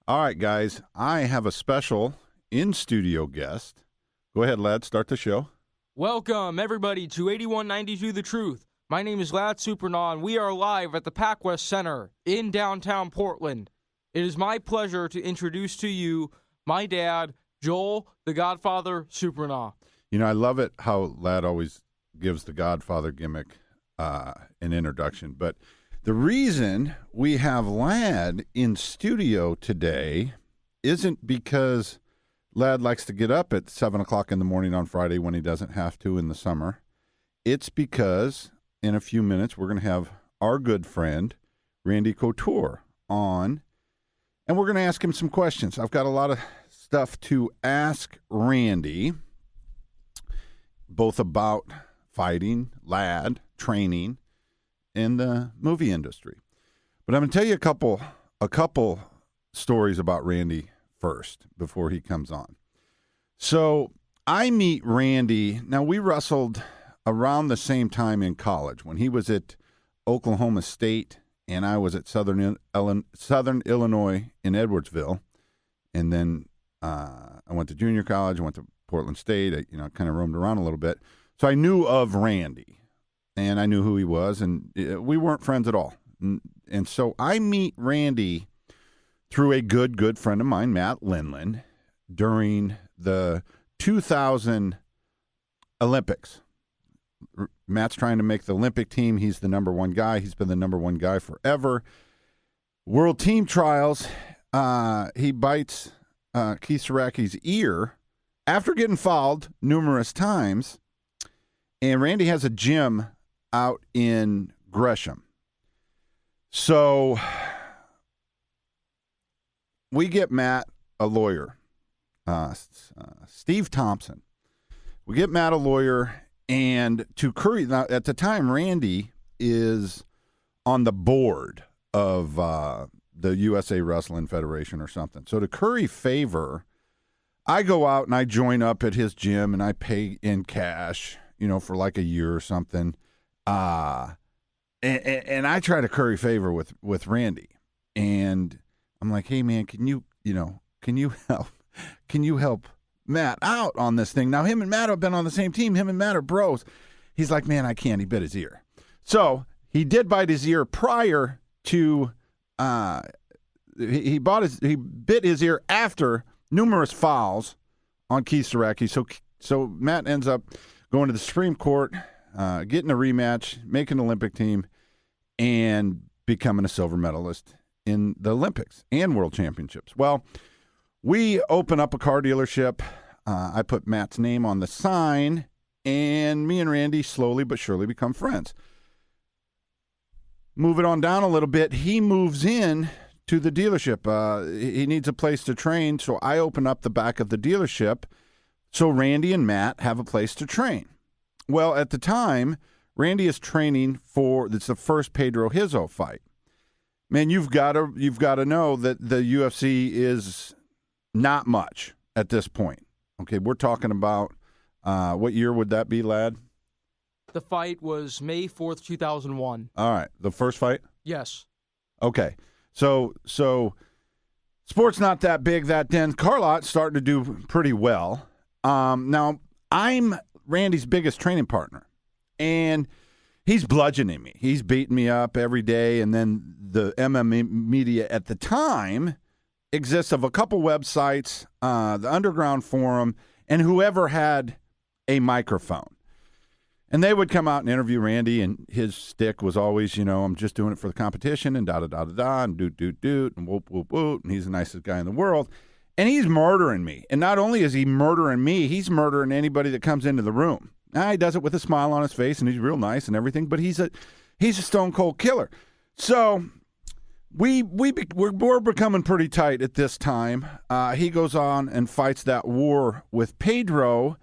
All right, guys, I have a special in-studio guest. Go ahead, lad, start the show. Welcome, everybody, to 8192 The Truth. My name is Lad Supernaw, and we are live at the PacWest Center in downtown Portland. It is my pleasure to introduce to you my dad, Joel, the Godfather Supernaw. You know, I love it how Lad always gives the Godfather gimmick an introduction, but the reason we have Lad in studio today isn't because Lad likes to get up at 7 o'clock in the morning on Friday when he doesn't have to in the summer. It's because in a few minutes we're going to have our good friend, Randy Couture, on, and we're going to ask him some questions. I've got a lot of stuff to ask Randy, both about fighting, Lad, training, in the movie industry. But I'm going to tell you a couple stories about Randy first before he comes on. So I meet Randy. Now, we wrestled around the same time in college when he was at Oklahoma State and I was at Southern Illinois in Edwardsville. And then I went to junior college. I went to Portland State. I kind of roamed around a little bit. So I knew of Randy. And I knew who he was, and we weren't friends at all. And so I meet Randy through a good friend of mine, Matt Lindland, during the 2000 Olympics. Matt's trying to make the Olympic team. He's the number one guy. He's been the number one guy forever. World team trials, he bites Keith Saraki's ear after getting fouled numerous times, and Randy has a gym out in Gresham. So we get Matt a lawyer, Steve Thompson. We get Matt a lawyer, and to curry, now at the time, Randy is on the board of the USA Wrestling Federation or something. So to curry favor, I go out and I join up at his gym and I pay in cash, for like a year or something. And I try to curry favor with Randy, and I'm like, hey man, can you help Matt out on this thing? Now him and Matt have been on the same team. Him and Matt are bros. He's like, man, I can't. He bit his ear. So he did bite his ear prior to, he bit his ear after numerous fouls on Keith Saraki. So Matt ends up going to the Supreme Court, getting a rematch, making an Olympic team, and becoming a silver medalist in the Olympics and World Championships. Well, we open up a car dealership. I put Matt's name on the sign, and me and Randy slowly but surely become friends. Move it on down a little bit. He moves in to the dealership. He needs a place to train, so I open up the back of the dealership so Randy and Matt have a place to train. Well, at the time, Randy is training it's the first Pedro Hizo fight. Man, you've got to know that the UFC is not much at this point. Okay, we're talking about what year would that be, lad? The fight was May 4th, 2001. All right, the first fight? Yes. Okay, so sports not that big, that dense. Carlot's starting to do pretty well. Now, I'm Randy's biggest training partner, and he's bludgeoning me. He's beating me up every day, and then the MMA media at the time exists of a couple websites, the Underground Forum, and whoever had a microphone. And they would come out and interview Randy, and his stick was always, I'm just doing it for the competition, and da-da-da-da-da, and doot, and whoop, whoop, whoop, and he's the nicest guy in the world. And he's murdering me. And not only is he murdering me, he's murdering anybody that comes into the room. Now, he does it with a smile on his face, and he's real nice and everything, but he's a stone-cold killer. So we're becoming pretty tight at this time. He goes on and fights that war with Pedro,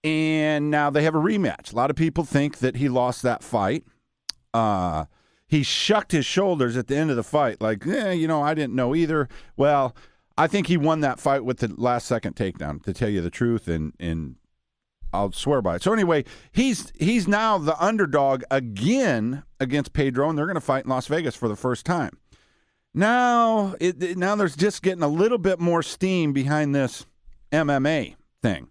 and now they have a rematch. A lot of people think that he lost that fight. He shucked his shoulders at the end of the fight like, I didn't know either. Well, I think he won that fight with the last-second takedown, to tell you the truth, and I'll swear by it. So anyway, he's now the underdog again against Pedro, and they're going to fight in Las Vegas for the first time. Now there's just getting a little bit more steam behind this MMA thing.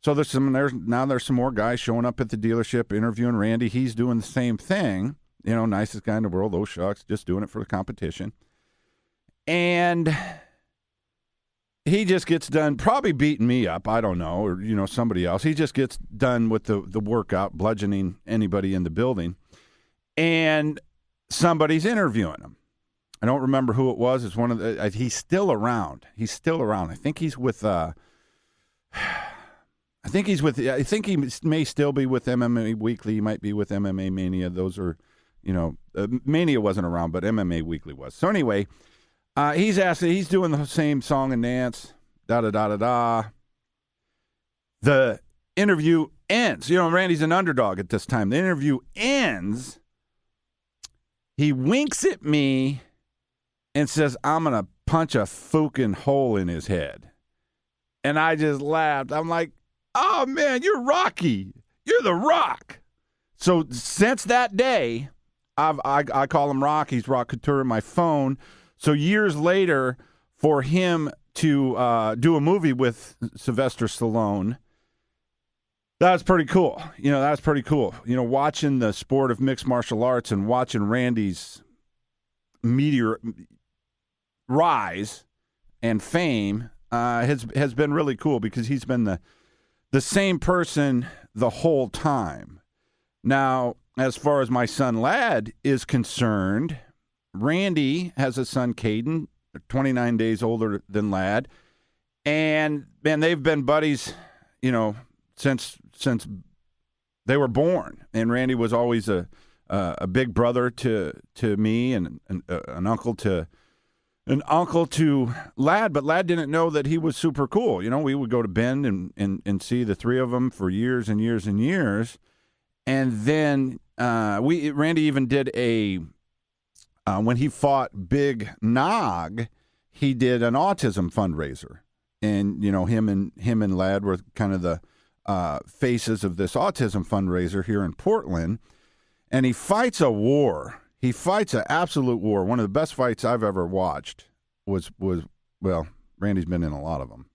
So there's some more guys showing up at the dealership interviewing Randy. He's doing the same thing. Nicest guy in the world. Oh shucks, just doing it for the competition. And he just gets done probably beating me up. I don't know, or somebody else. He just gets done with the workout, bludgeoning anybody in the building, and somebody's interviewing him. I don't remember who it was. It's one of the. He's still around. I think he's with. I think he may still be with MMA Weekly. He might be with MMA Mania. Those are, Mania wasn't around, but MMA Weekly was. So anyway, he's doing the same song and dance. Da da da da da. The interview ends. Randy's an underdog at this time. The interview ends. He winks at me and says, "I'm going to punch a fucking hole in his head." And I just laughed. I'm like, "Oh, man, you're Rocky. You're the Rock." So since that day, I call him Rock. He's Rock Couture in my phone. So years later, for him to do a movie with Sylvester Stallone, that's pretty cool. That's pretty cool. Watching the sport of mixed martial arts and watching Randy's meteor rise and fame has been really cool because he's been the same person the whole time. Now, as far as my son Ladd is concerned, Randy has a son, Caden, 29 days older than Ladd, and man, they've been buddies, since they were born. And Randy was always a big brother to me and an uncle to Ladd, but Ladd didn't know that he was super cool. We would go to Bend and see the three of them for years and years and years. And then Randy even did when he fought Big Nog, he did an autism fundraiser. And, him and Ladd were kind of the faces of this autism fundraiser here in Portland. And he fights a war. He fights an absolute war. One of the best fights I've ever watched was Randy's been in a lot of them.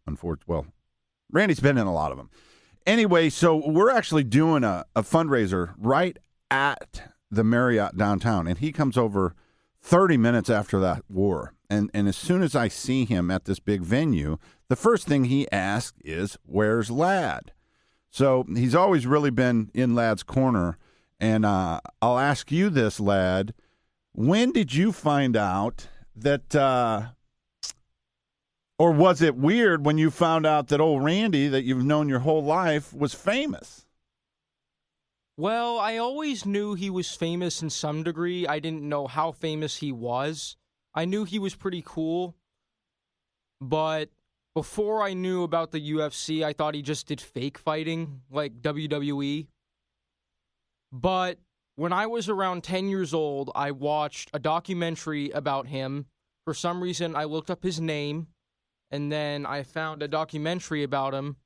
Randy's been in a lot of them. Anyway, so we're actually doing a fundraiser right at the Marriott downtown, and he comes over 30 minutes after that war. And as soon as I see him at this big venue, the first thing he asks is, "Where's Ladd?" So he's always really been in Ladd's corner. And I'll ask you this, Ladd. When did you find out that, or was it weird when you found out that old Randy, that you've known your whole life, was famous? Well, I always knew he was famous in some degree. I didn't know how famous he was. I knew he was pretty cool. But before I knew about the UFC, I thought he just did fake fighting, like WWE. But when I was around 10 years old, I watched a documentary about him. For some reason, I looked up his name, and then I found a documentary about him,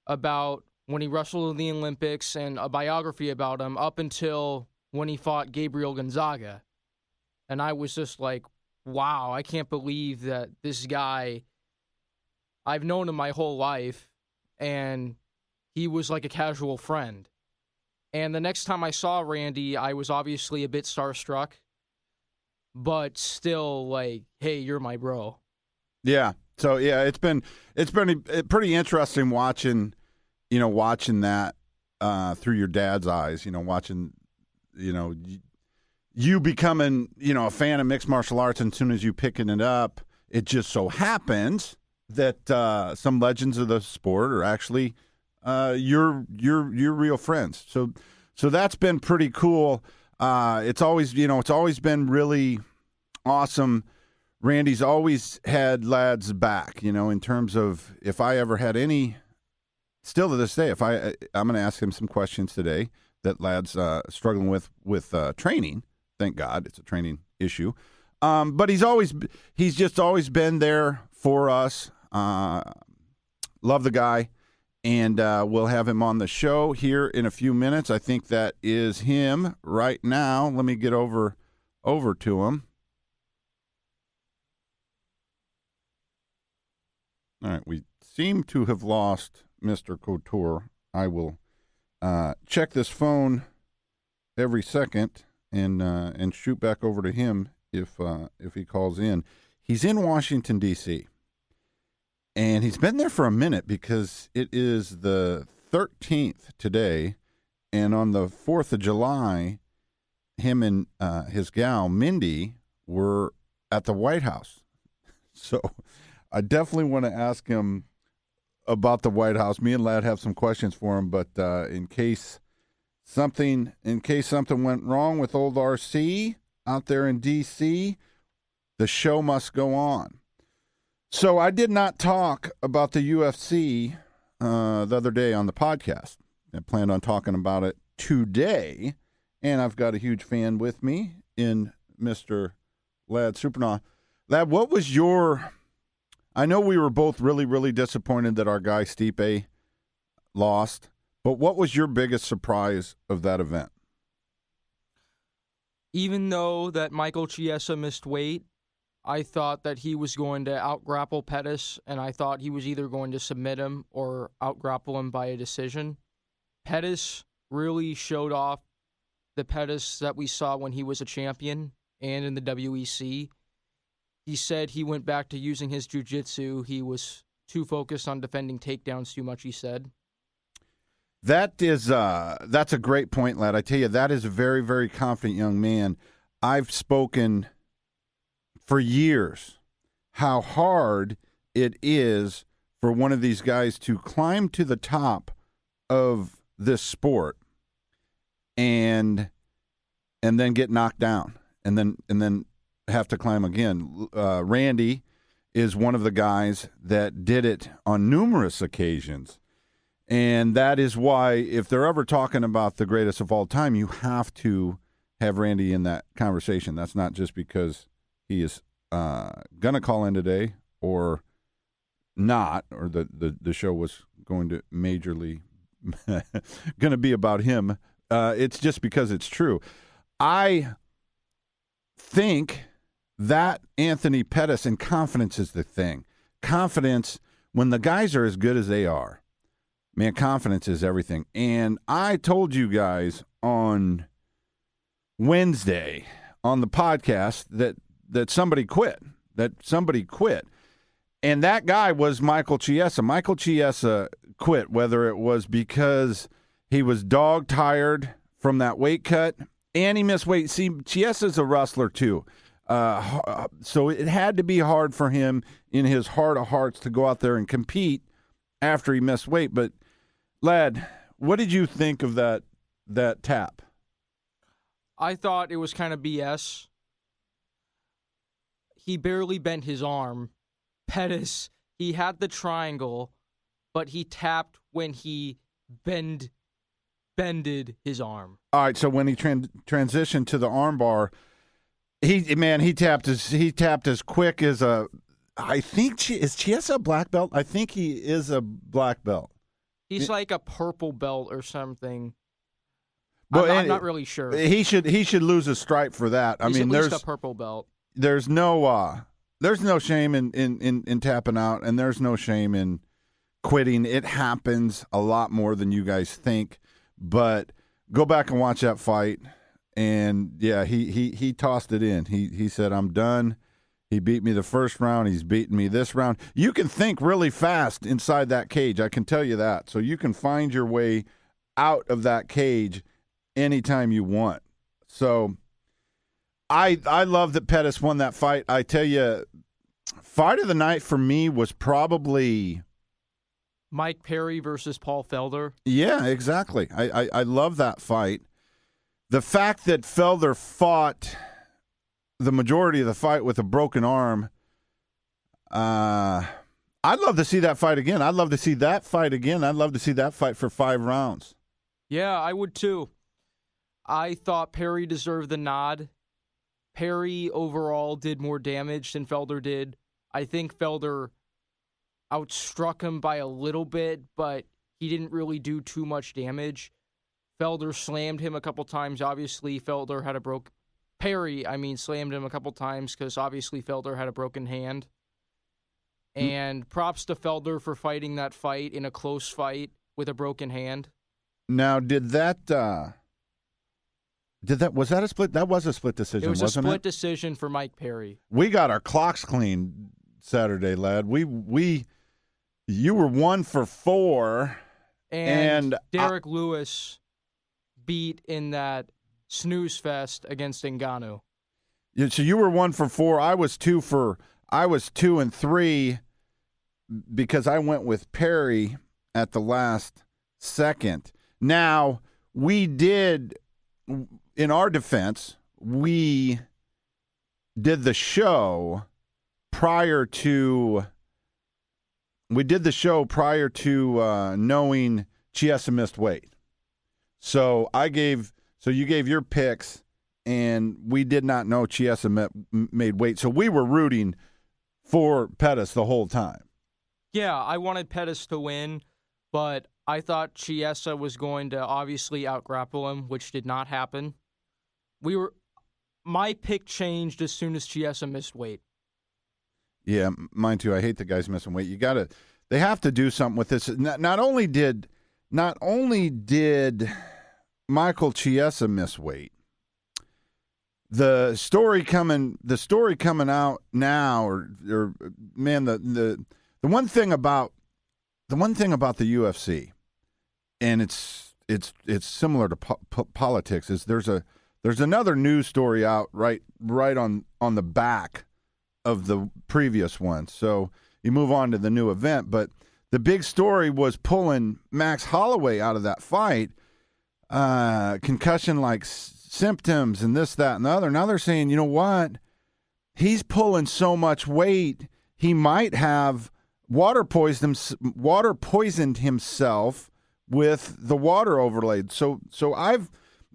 about when he wrestled in the Olympics, and a biography about him up until when he fought Gabriel Gonzaga. And I was just like, wow, I can't believe that this guy, I've known him my whole life, and he was like a casual friend. And the next time I saw Randy, I was obviously a bit starstruck, but still like, hey, you're my bro. Yeah. So yeah, it's been pretty interesting watching that through your dad's eyes. Watching, you becoming a fan of mixed martial arts, and as soon as you picking it up, it just so happens that some legends of the sport are actually. You're real friends. So that's been pretty cool. It's always been really awesome. Randy's always had Ladd's back, in terms of if I ever had any, still to this day, I'm going to ask him some questions today that Ladd's struggling with training. Thank God it's a training issue. But he's just always been there for us. Love the guy. And we'll have him on the show here in a few minutes. I think that is him right now. Let me get over to him. All right, we seem to have lost Mr. Couture. I will check this phone every second and shoot back over to him if he calls in. He's in Washington, D.C., and he's been there for a minute because it is the 13th today, and on the 4th of July, him and his gal, Mindy, were at the White House. So I definitely want to ask him about the White House. Me and Ladd have some questions for him, but in case something went wrong with old RC out there in D.C., the show must go on. So I did not talk about the UFC the other day on the podcast. I planned on talking about it today, and I've got a huge fan with me in Mr. Ladd Supernaw. Ladd, what was your... I know we were both really, really disappointed that our guy Stipe lost, but what was your biggest surprise of that event? Even though that Michael Chiesa missed weight, I thought that he was going to out-grapple Pettis, and I thought he was either going to submit him or out-grapple him by a decision. Pettis really showed off the Pettis that we saw when he was a champion and in the WEC. He said he went back to using his jiu-jitsu. He was too focused on defending takedowns too much, he said. That's a great point, Ladd. I tell you, that is a very, very confident young man. I've spoken for years how hard it is for one of these guys to climb to the top of this sport and then get knocked down and then have to climb again. Randy is one of the guys that did it on numerous occasions. And that is why, if they're ever talking about the greatest of all time, you have to have Randy in that conversation. That's not just because he is going to call in today or not, or the show was going to majorly going to be about him. It's just because it's true. I think that Anthony Pettis, and confidence is the thing. Confidence, when the guys are as good as they are, man, confidence is everything. And I told you guys on Wednesday on the podcast that somebody quit. And that guy was Michael Chiesa. Michael Chiesa quit, whether it was because he was dog-tired from that weight cut and he missed weight. See, Chiesa's a wrestler too. So it had to be hard for him in his heart of hearts to go out there and compete after he missed weight. But, Ladd, what did you think of that tap? I thought it was kind of BS. He barely bent his arm. Pettis, he had the triangle, but he tapped when he bended his arm. All right, so when he transitioned to the armbar, he tapped as quick as a. I think is Chiesa a black belt? I think he is a black belt. He's like a purple belt or something. But I'm not really sure. He should lose a stripe for that. He's at least a purple belt. There's no shame in tapping out, and there's no shame in quitting. It happens a lot more than you guys think. But go back and watch that fight, and yeah, he tossed it in. He said, "I'm done." He beat me the first round. He's beaten me this round. You can think really fast inside that cage. I can tell you that. So you can find your way out of that cage anytime you want. So I love that Pettis won that fight. I tell you, fight of the night for me was probably Mike Perry versus Paul Felder. Yeah, exactly. I love that fight. The fact that Felder fought the majority of the fight with a broken arm, I'd love to see that fight again. I'd love to see that fight again. I'd love to see that fight for 5 rounds. Yeah, I would too. I thought Perry deserved the nod. Perry overall did more damage than Felder did. I think Felder outstruck him by a little bit, but he didn't really do too much damage. Felder slammed him a couple times. Obviously, Felder had Perry slammed him a couple times because obviously Felder had a broken hand. And props to Felder for fighting that fight in a close fight with a broken hand. Now, was that a split? That was a split decision, wasn't it? It was a split decision for Mike Perry. We got our clocks clean Saturday, lad. You were 1 for 4. And Derek Lewis beat in that snooze fest against Ngannou. So you were 1 for 4. I was 2 and 3 because I went with Perry at the last second. Now, we did, in our defense, we did the show prior to knowing Chiesa missed weight. So you gave your picks, and we did not know Chiesa made weight. So we were rooting for Pettis the whole time. Yeah, I wanted Pettis to win, but I thought Chiesa was going to obviously out-grapple him, which did not happen. My pick changed as soon as Chiesa missed weight. Yeah, mine too. I hate the guys missing weight. They have to do something with this. Not only did Michael Chiesa miss weight, the story coming out now, or man, the one thing about the UFC, and it's similar to politics, is there's another news story out right on the back of the previous one. So you move on to the new event, but the big story was pulling Max Holloway out of that fight, concussion-like symptoms and this, that, and the other. Now they're saying, you know what? He's pulling so much weight, he might have water poisoned himself with the water overlaid. So I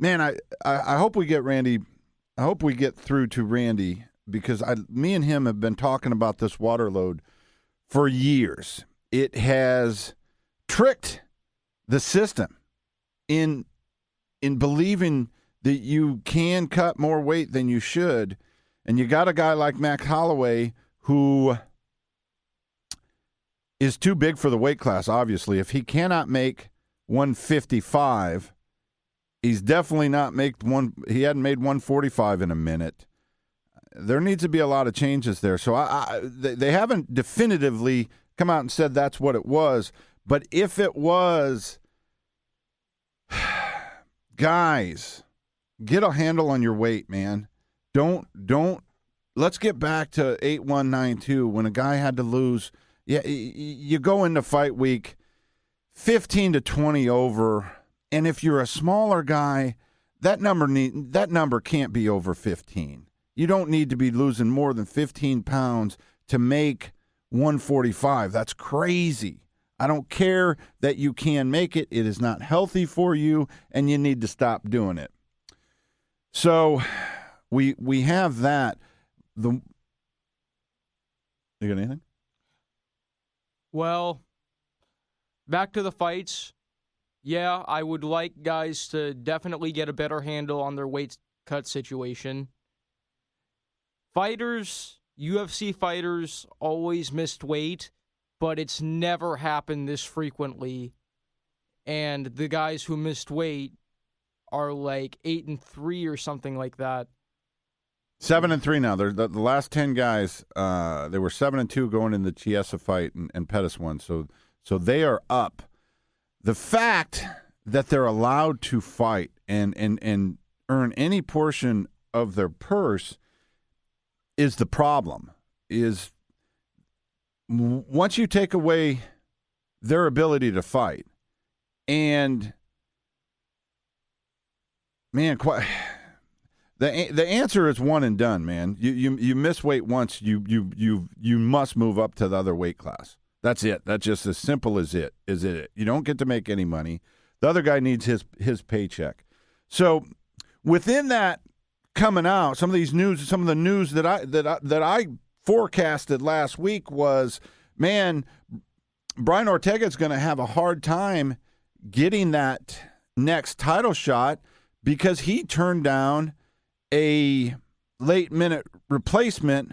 hope we get Randy. I hope we get through to Randy, because me and him have been talking about this water load for years. It has tricked the system in believing that you can cut more weight than you should. And you got a guy like Max Holloway who is too big for the weight class, obviously. If he cannot make 155, he's definitely not he hadn't made 145 in a minute. There needs to be a lot of changes there. So they haven't definitively come out and said that's what it was. But if it was, guys, get a handle on your weight, man. Don't. Let's get back to 8192 when a guy had to lose. Yeah, you go into fight week 15 to 20 over, and if you're a smaller guy, that number can't be over 15. You don't need to be losing more than 15 pounds to make 145. That's crazy. I don't care that you can make it. It is not healthy for you, and you need to stop doing it. So we have that. You got anything? Well, back to the fights. Yeah, I would like guys to definitely get a better handle on their weight cut situation. UFC fighters always missed weight, but it's never happened this frequently. And the guys who missed weight are like 8-3 or something like that. 7-3 now. They're the last 10 guys. They were 7-2 going in the Chiesa fight, and Pettis won. So they are up. The fact that they're allowed to fight and earn any portion of their purse is the problem. Is once you take away their ability to fight, and man, the answer is one and done, man. You miss weight once, you must move up to the other weight class. That's it. That's just as simple as it. You don't get to make any money. The other guy needs his paycheck. So within that coming out, some of the news that I forecasted last week was, man, Brian Ortega is going to have a hard time getting that next title shot because he turned down a late-minute replacement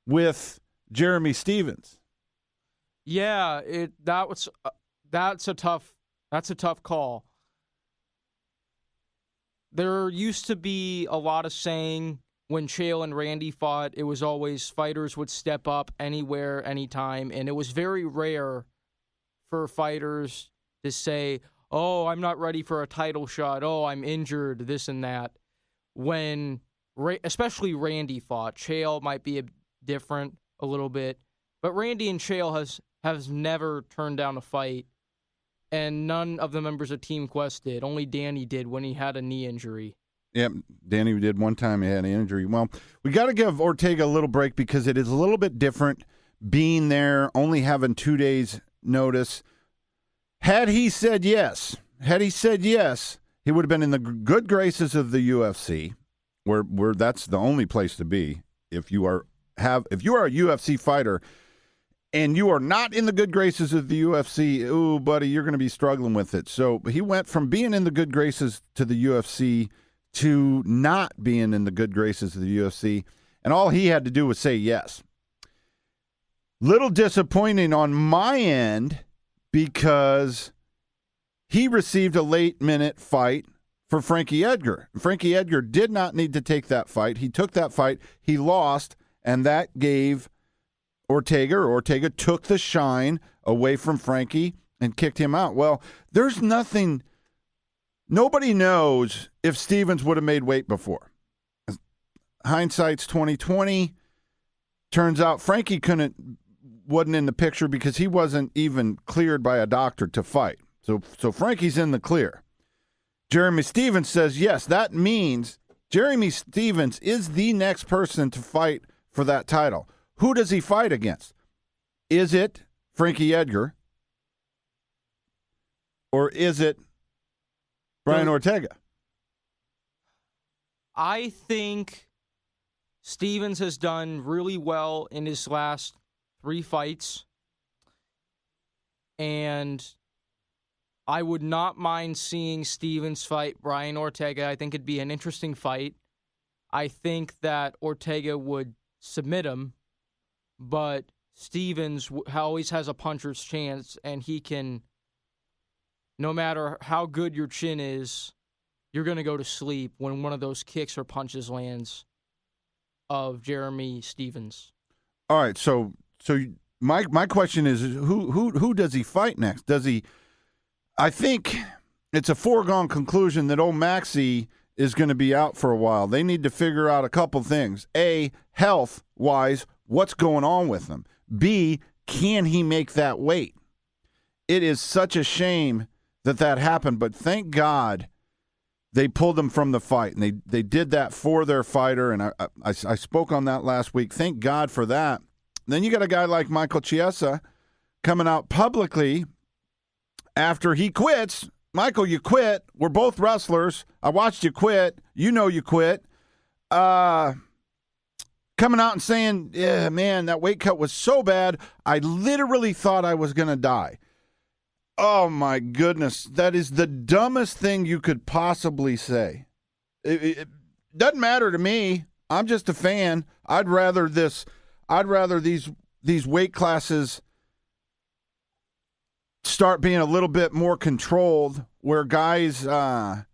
with Jeremy Stevens. Yeah, that's a tough call. There used to be a lot of saying when Chael and Randy fought, it was always fighters would step up anywhere, anytime, and it was very rare for fighters to say, "Oh, I'm not ready for a title shot. Oh, I'm injured, this and that." When especially Randy fought, Chael might be different a little bit, but Randy and Chael has never turned down a fight, and none of the members of Team Quest did. Only Danny did when he had a knee injury. Yep, Danny did one time. He had an injury. Well, we got to give Ortega a little break because it is a little bit different being there, only having 2 days notice. Had he said yes, he would have been in the good graces of the UFC, where that's the only place to be. If you are a UFC fighter and you are not in the good graces of the UFC, ooh, buddy, you're going to be struggling with it. So he went from being in the good graces to the UFC to not being in the good graces of the UFC, and all he had to do was say yes. Little disappointing on my end because he received a late-minute fight for Frankie Edgar. Frankie Edgar did not need to take that fight. He took that fight. He lost, and that gave Ortega took the shine away from Frankie and kicked him out. Well, there's nothing. Nobody knows if Stephens would have made weight before. Hindsight's 2020. Turns out Frankie wasn't in the picture because he wasn't even cleared by a doctor to fight. So Frankie's in the clear. Jeremy Stephens says, yes, that means Jeremy Stephens is the next person to fight for that title. Who does he fight against? Is it Frankie Edgar? Or is it Brian Ortega? I think Stephens has done really well in his last 3 fights. And I would not mind seeing Stephens fight Brian Ortega. I think it'd be an interesting fight. I think that Ortega would submit him, but Stephens always has a puncher's chance, and he can, no matter how good your chin is, you're going to go to sleep when one of those kicks or punches lands of Jeremy Stephens. All right, so my question is who does he fight next? Does he? I think it's a foregone conclusion that old Maxie is going to be out for a while. They need to figure out a couple things. A, health-wise, what's going on with him? B, can he make that weight? It is such a shame that happened, but thank God they pulled him from the fight, and they did that for their fighter, and I spoke on that last week. Thank God for that. Then you got a guy like Michael Chiesa coming out publicly after he quits. Michael, you quit. We're both wrestlers. I watched you quit. You know you quit. Coming out and saying, yeah, man, that weight cut was so bad, I literally thought I was going to die. Oh, my goodness. That is the dumbest thing you could possibly say. It doesn't matter to me. I'm just a fan. I'd rather these weight classes start being a little bit more controlled, where guys I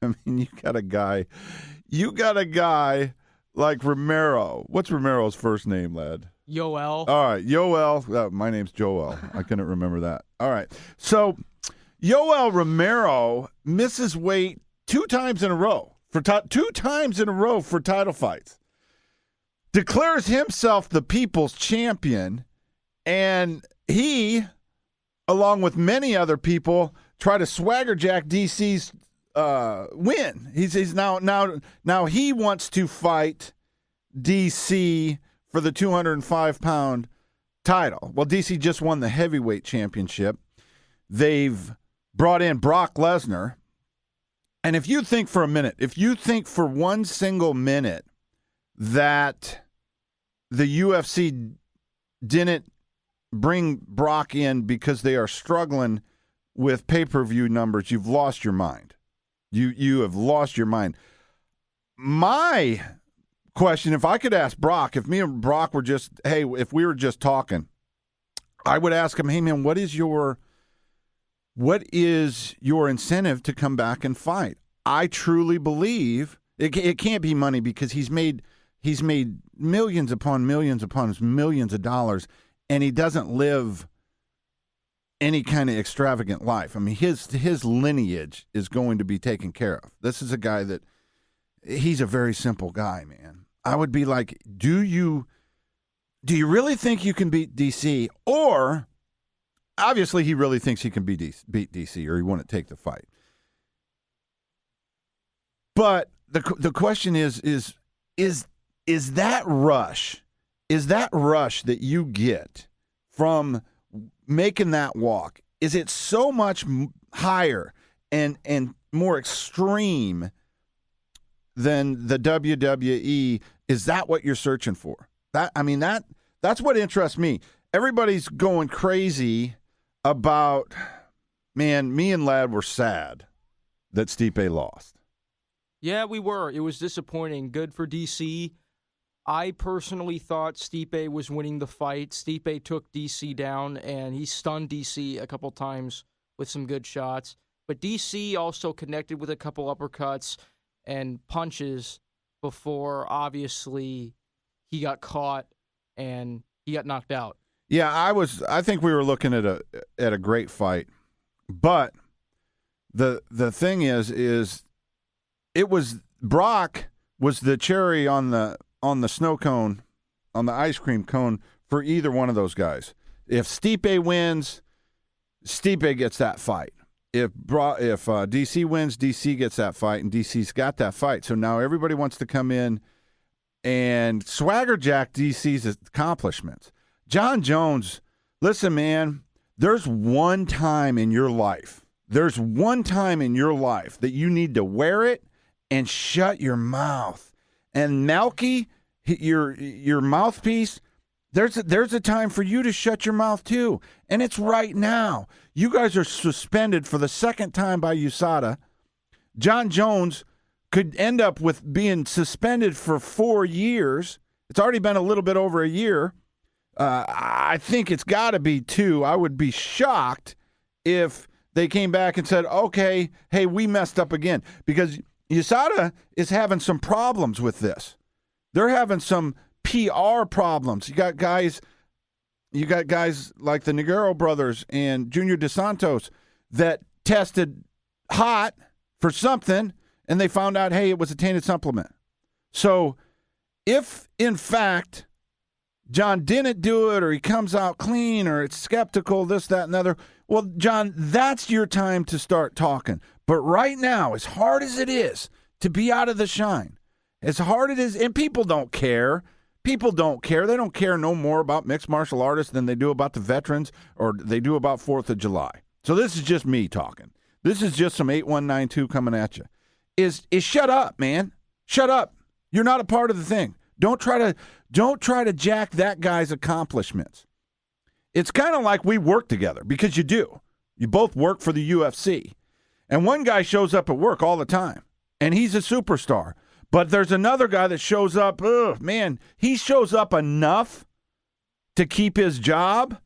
mean, you got a guy like Romero. What's Romero's first name, lad? Yoel. All right, Yoel. My name's Joel. I couldn't remember that. All right. So Yoel Romero misses weight 2 times in a row for title fights. Declares himself the people's champion, and he, along with many other people, try to swaggerjack DC's win. He's now he wants to fight DC for the 205-pound title. Well, DC just won the heavyweight championship. They've brought in Brock Lesnar. And if you think for one single minute that the UFC didn't bring Brock in because they are struggling with pay-per-view numbers, you've lost your mind. You have lost your mind. My question, if I could ask Brock, if me and Brock were just, hey, if we were just talking, I would ask him, hey, man, what is your incentive to come back and fight? I truly believe it can't be money because he's made millions upon millions of dollars, and he doesn't live any kind of extravagant life. I mean, his lineage is going to be taken care of. This is a guy that he's a very simple guy, man. I would be like, do you really think you can beat DC? Or obviously he really thinks he can beat DC, or he wouldn't take the fight. But the question is that rush? Is that rush that you get from making that walk, is it so much higher and more extreme than the WWE? Is that what you're searching for? That's what interests me. Everybody's going crazy about, man, me and Ladd were sad that Stipe lost. Yeah, we were. It was disappointing. Good for DC. I personally thought Stipe was winning the fight. Stipe took DC down, and he stunned DC a couple times with some good shots. But DC also connected with a couple uppercuts and punches before, obviously, he got caught and he got knocked out. Yeah, I think we were looking at a great fight. But the thing is it was Brock was the cherry on the snow cone, on the ice cream cone for either one of those guys. If Stipe wins, Stipe gets that fight. If DC wins, DC gets that fight, and DC's got that fight. So now everybody wants to come in and swagger jack DC's accomplishments. John Jones, listen, man, there's one time in your life that you need to wear it and shut your mouth. And Malky, your mouthpiece, there's a time for you to shut your mouth too, and it's right now. You guys are suspended for the second time by USADA. John Jones could end up with being suspended for 4 years. It's already been a little bit over a year. I think it's got to be 2. I would be shocked if they came back and said, okay, hey, we messed up again, because USADA is having some problems with this. They're having some PR problems. You got guys like the Nigaro brothers and Junior DeSantos that tested hot for something, and they found out, hey, it was a tainted supplement. So if, in fact, John didn't do it, or he comes out clean, or it's skeptical, this, that, and the other, well, John, that's your time to start talking. But right now, as hard as it is to be out of the shine, as hard it is, and people don't care. People don't care. They don't care no more about mixed martial artists than they do about the veterans or they do about 4th of July. So this is just me talking. This is just some 8192 coming at you. Is shut up, man. Shut up. You're not a part of the thing. Don't try to jack that guy's accomplishments. It's kind of like we work together, because you do. You both work for the UFC. And one guy shows up at work all the time, and he's a superstar. But there's another guy that shows up, he shows up enough to keep his job.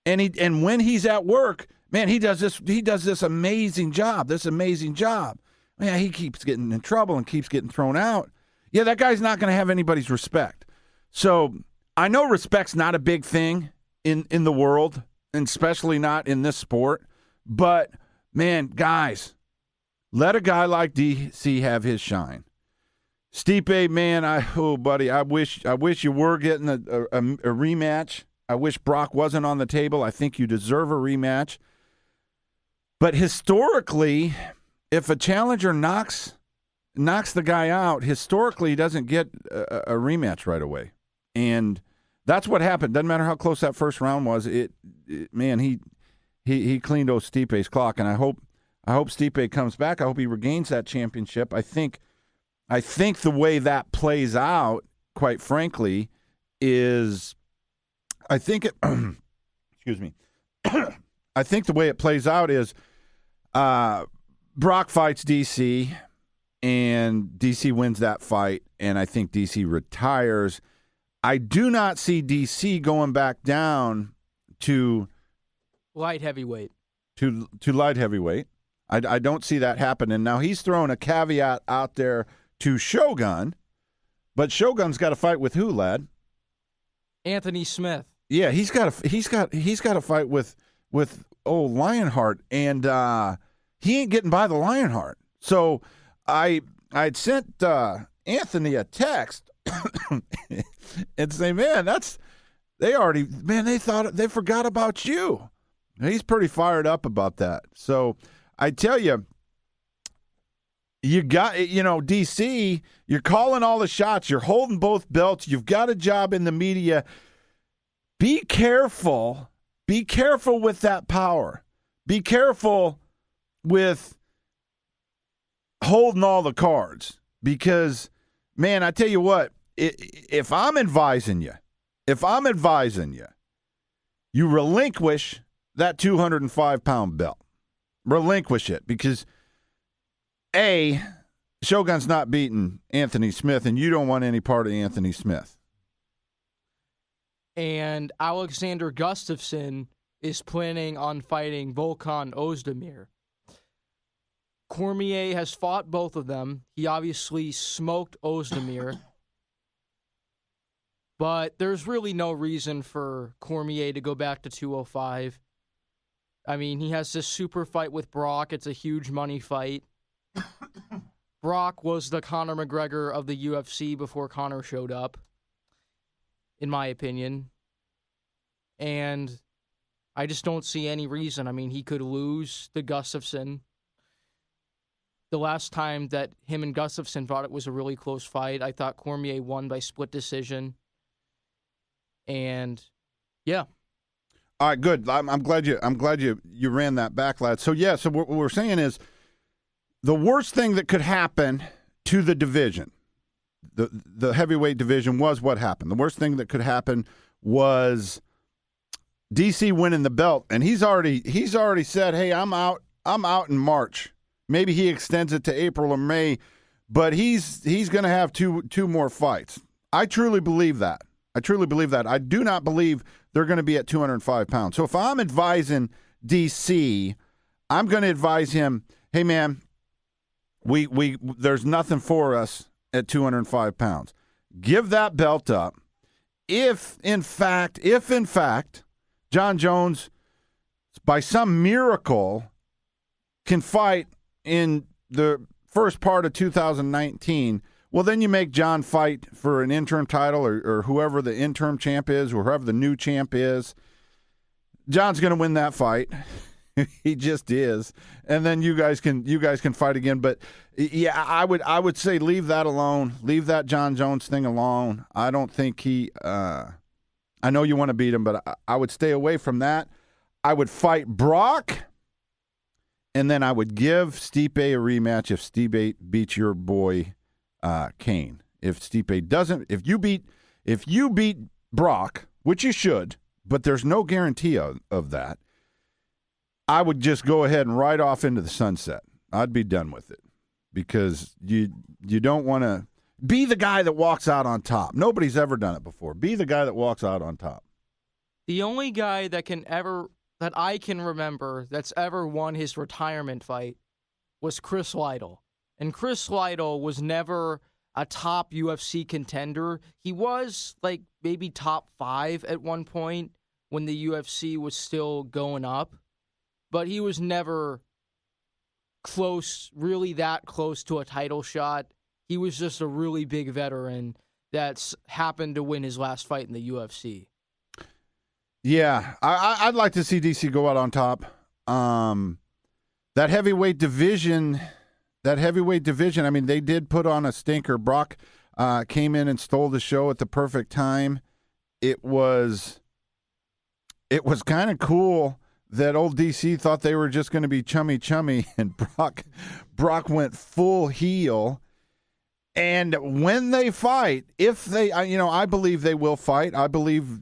And when he's at work, man, he does this amazing job. Man, he keeps getting in trouble and keeps getting thrown out. Yeah, that guy's not going to have anybody's respect. So I know respect's not a big thing in the world, and especially not in this sport. But, man, guys, let a guy like DC have his shine. Stipe, man, buddy, I wish you were getting a rematch. I wish Brock wasn't on the table. I think you deserve a rematch. But historically, if a challenger knocks the guy out, historically he doesn't get a rematch right away. And that's what happened. Doesn't matter how close that first round was. Man, he cleaned old Stipe's clock, and I hope Stipe comes back. I hope he regains that championship. I think the way that plays out, quite frankly, is excuse me. I think the way it plays out is Brock fights DC, and DC wins that fight, and I think DC retires. I do not see DC going back down to Light heavyweight. to light heavyweight. I don't see that happening. Now he's throwing a caveat out there to Shogun, but Shogun's got to fight with who, lad? Anthony Smith. Yeah, he's got to fight with old Lionheart, and he ain't getting by the Lionheart. So I'd sent Anthony a text and say, man, they forgot about you. He's pretty fired up about that. So I tell you, you got, DC, you're calling all the shots. You're holding both belts. You've got a job in the media. Be careful. Be careful with that power. Be careful with holding all the cards. Because, man, I tell you what, if I'm advising you, you relinquish that 205-pound belt. Relinquish it because, A, Shogun's not beating Anthony Smith, and you don't want any part of Anthony Smith. And Alexander Gustafsson is planning on fighting Volkan Ozdemir. Cormier has fought both of them. He obviously smoked Ozdemir. But there's really no reason for Cormier to go back to 205. I mean, he has this super fight with Brock. It's a huge money fight. Brock was the Conor McGregor of the UFC before Conor showed up, in my opinion. And I just don't see any reason. I mean, he could lose to Gustafsson. The last time that him and Gustafsson fought, it was a really close fight. I thought Cormier won by split decision. And yeah. All right, good. I'm glad you ran that back, lad. So yeah, so what we're saying is the worst thing that could happen to the division, the heavyweight division, was what happened. The worst thing that could happen was DC winning the belt, and he's already said, "Hey, I'm out in March." Maybe he extends it to April or May, but he's going to have two more fights. I truly believe that. I do not believe they're going to be at 205 pounds. So if I'm advising DC, I'm going to advise him, hey, man, we there's nothing for us at 205 pounds. Give that belt up. If in fact, John Jones, by some miracle, can fight in the first part of 2019, well, then you make John fight for an interim title or whoever the interim champ is or whoever the new champ is. John's going to win that fight. He just is. And then you guys can fight again. But yeah, I would say leave that alone. Leave that John Jones thing alone. I don't think I know you want to beat him, but I would stay away from that. I would fight Brock, and then I would give Stipe a rematch if Stipe beats your boy Kane. If Stipe doesn't, if you beat Brock, which you should, but there's no guarantee of that, I would just go ahead and ride off into the sunset. I'd be done with it because you don't want to be the guy that walks out on top. Nobody's ever done it before. Be the guy that walks out on top. The only guy that I can remember that's ever won his retirement fight was Chris Lytle. And Chris Lytle was never a top UFC contender. He was like maybe top 5 at one point when the UFC was still going up. But he was never really that close to a title shot. He was just a really big veteran that's happened to win his last fight in the UFC. Yeah, I'd like to see DC go out on top. That heavyweight division, I mean, they did put on a stinker. Brock came in and stole the show at the perfect time. It was kind of cool that old DC thought they were just going to be chummy, and Brock went full heel. And when they fight, I believe they will fight. I believe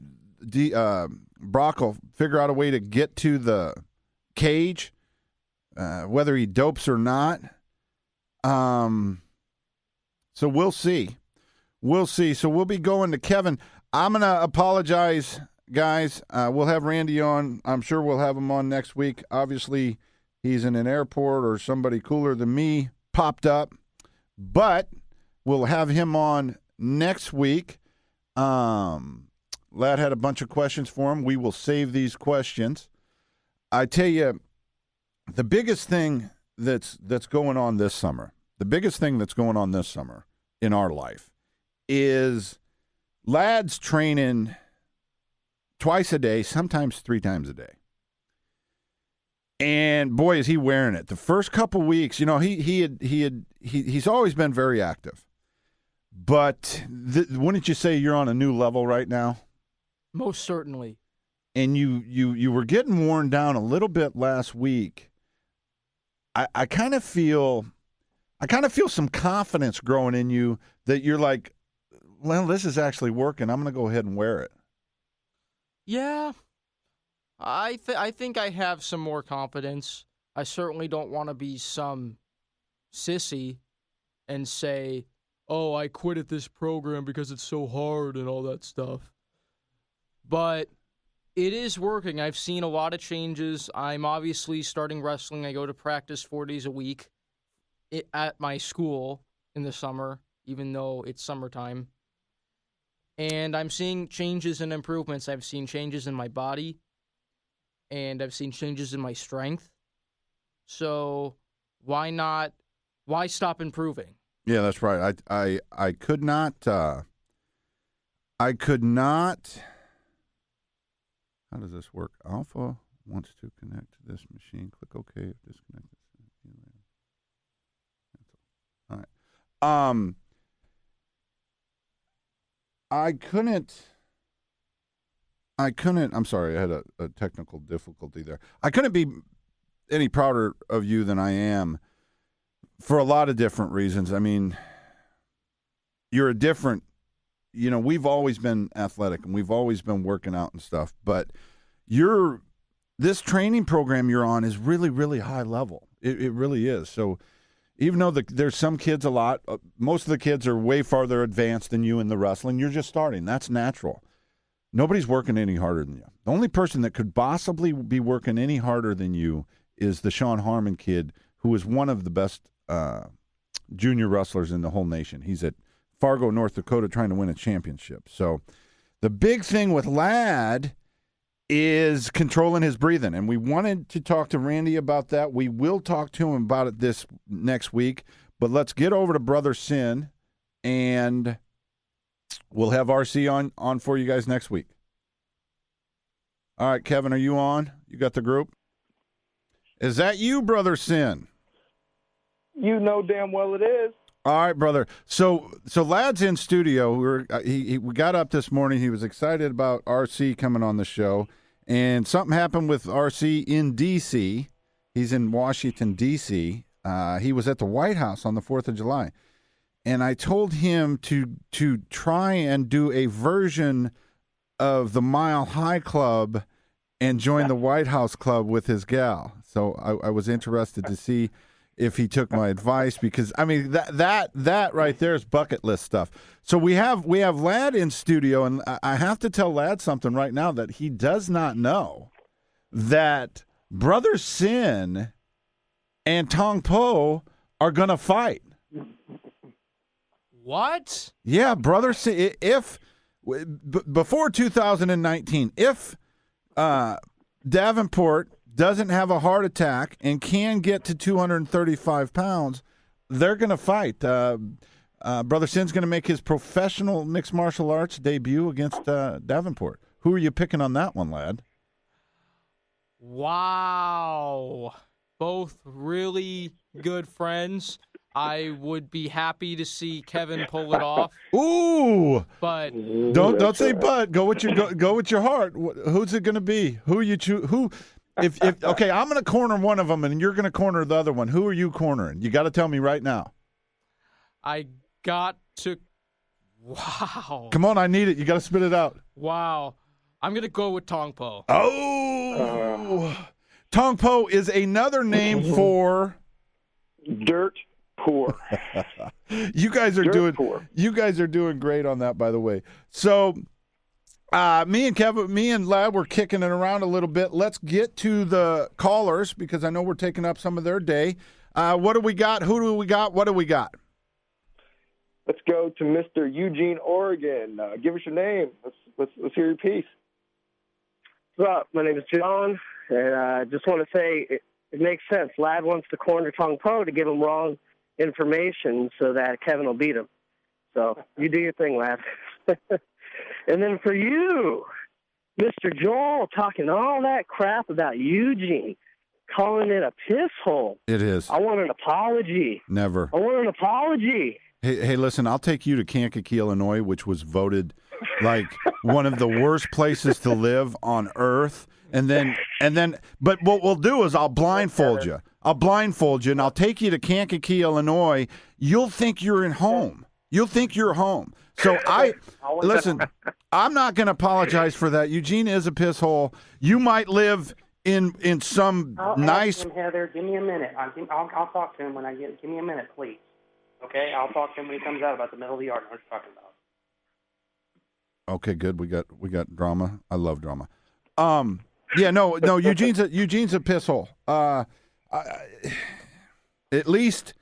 Brock will figure out a way to get to the cage, whether he dopes or not. So we'll see. So we'll be going to Kevin. I'm going to apologize, guys. We'll have Randy on. I'm sure we'll have him on next week. Obviously, he's in an airport or somebody cooler than me popped up. But we'll have him on next week. Lad had a bunch of questions for him. We will save these questions. I tell you, the biggest thing that's going on this summer, in our life is Lad's training twice a day, sometimes 3 times a day. And boy, is he wearing it. The first couple weeks, he's always been very active. But wouldn't you say you're on a new level right now? Most certainly. And you were getting worn down a little bit last week. I kind of feel some confidence growing in you that you're like, well, this is actually working. I'm going to go ahead and wear it. Yeah, I think I have some more confidence. I certainly don't want to be some sissy and say, oh, I quit at this program because it's so hard and all that stuff. But it is working. I've seen a lot of changes. I'm obviously starting wrestling. I go to practice 4 days a week at my school in the summer, even though it's summertime. And I'm seeing changes and improvements. I've seen changes in my body, and I've seen changes in my strength. So why stop improving? Yeah, that's right. I could not. How does this work? Alpha wants to connect to this machine. Click OK if disconnected. All right. I couldn't. I'm sorry, I had a technical difficulty there. I couldn't be any prouder of you than I am for a lot of different reasons. I mean, you're a different. We've always been athletic and we've always been working out and stuff, but this training program you're on is really, really high level. It really is. So even though there's some kids most of the kids are way farther advanced than you in the wrestling, you're just starting. That's natural. Nobody's working any harder than you. The only person that could possibly be working any harder than you is the Sean Harmon kid, who is one of the best junior wrestlers in the whole nation. He's at Fargo, North Dakota, trying to win a championship. So the big thing with Lad is controlling his breathing, and we wanted to talk to Randy about that. We will talk to him about it this next week, but let's get over to Brother Sin, and we'll have RC on for you guys next week. All right, Kevin, are you on? You got the group? Is that you, Brother Sin? You know damn well it is. All right, brother. So Lad's in studio. We got up this morning. He was excited about RC coming on the show, and something happened with RC in D.C. He's in Washington, D.C. He was at the White House on the 4th of July, and I told him to try and do a version of the Mile High Club and join the White House Club with his gal. So I was interested to see if he took my advice, because I mean that right there is bucket list stuff. So we have Lad in studio, and I have to tell Lad something right now that he does not know, that Brother Sin and Tong Po are gonna fight. What? Yeah, Brother Sin. Before 2019, if Davenport doesn't have a heart attack and can get to 235 pounds, they're going to fight. Brother Sin's going to make his professional mixed martial arts debut against Davenport. Who are you picking on that one, Lad? Wow. Both really good friends. I would be happy to see Kevin pull it off. Ooh! But don't say but. Go with your heart. Who's it going to be? Who you choose? Who? If okay, I'm going to corner one of them, and you're going to corner the other one. Who are you cornering? You got to tell me right now. I got to. Wow. Come on, I need it. You got to spit it out. Wow. I'm going to go with Tong Po. Oh. Tong Po is another name for dirt poor. You guys are doing great on that, by the way. So Me and Lad were kicking it around a little bit. Let's get to the callers because I know we're taking up some of their day. What do we got? Who do we got? What do we got? Let's go to Mr. Eugene, Oregon. Give us your name. Let's hear your piece. What's up? My name is John, and I just want to say it makes sense. Lad wants to corner Tong Po to give him wrong information so that Kevin will beat him. So you do your thing, Lad. And then for you, Mr. Joel, talking all that crap about Eugene, calling it a piss hole. It is. I want an apology. Never. I want an apology. Hey, listen, I'll take you to Kankakee, Illinois, which was voted like one of the worst places to live on earth. And then, but what we'll do is I'll blindfold you. And I'll take you to Kankakee, Illinois. You'll think you're in home. You'll think you're home. So listen, I'm not going to apologize for that. Eugene is a piss hole. You might live in some nice. Him, Heather, give me a minute. I'll talk to him when I get. Give me a minute, please. Okay, I'll talk to him when he comes out about the middle of the yard. What you're talking about. Okay, good. We got drama. I love drama. Yeah, no. Eugene's a piss hole. At least.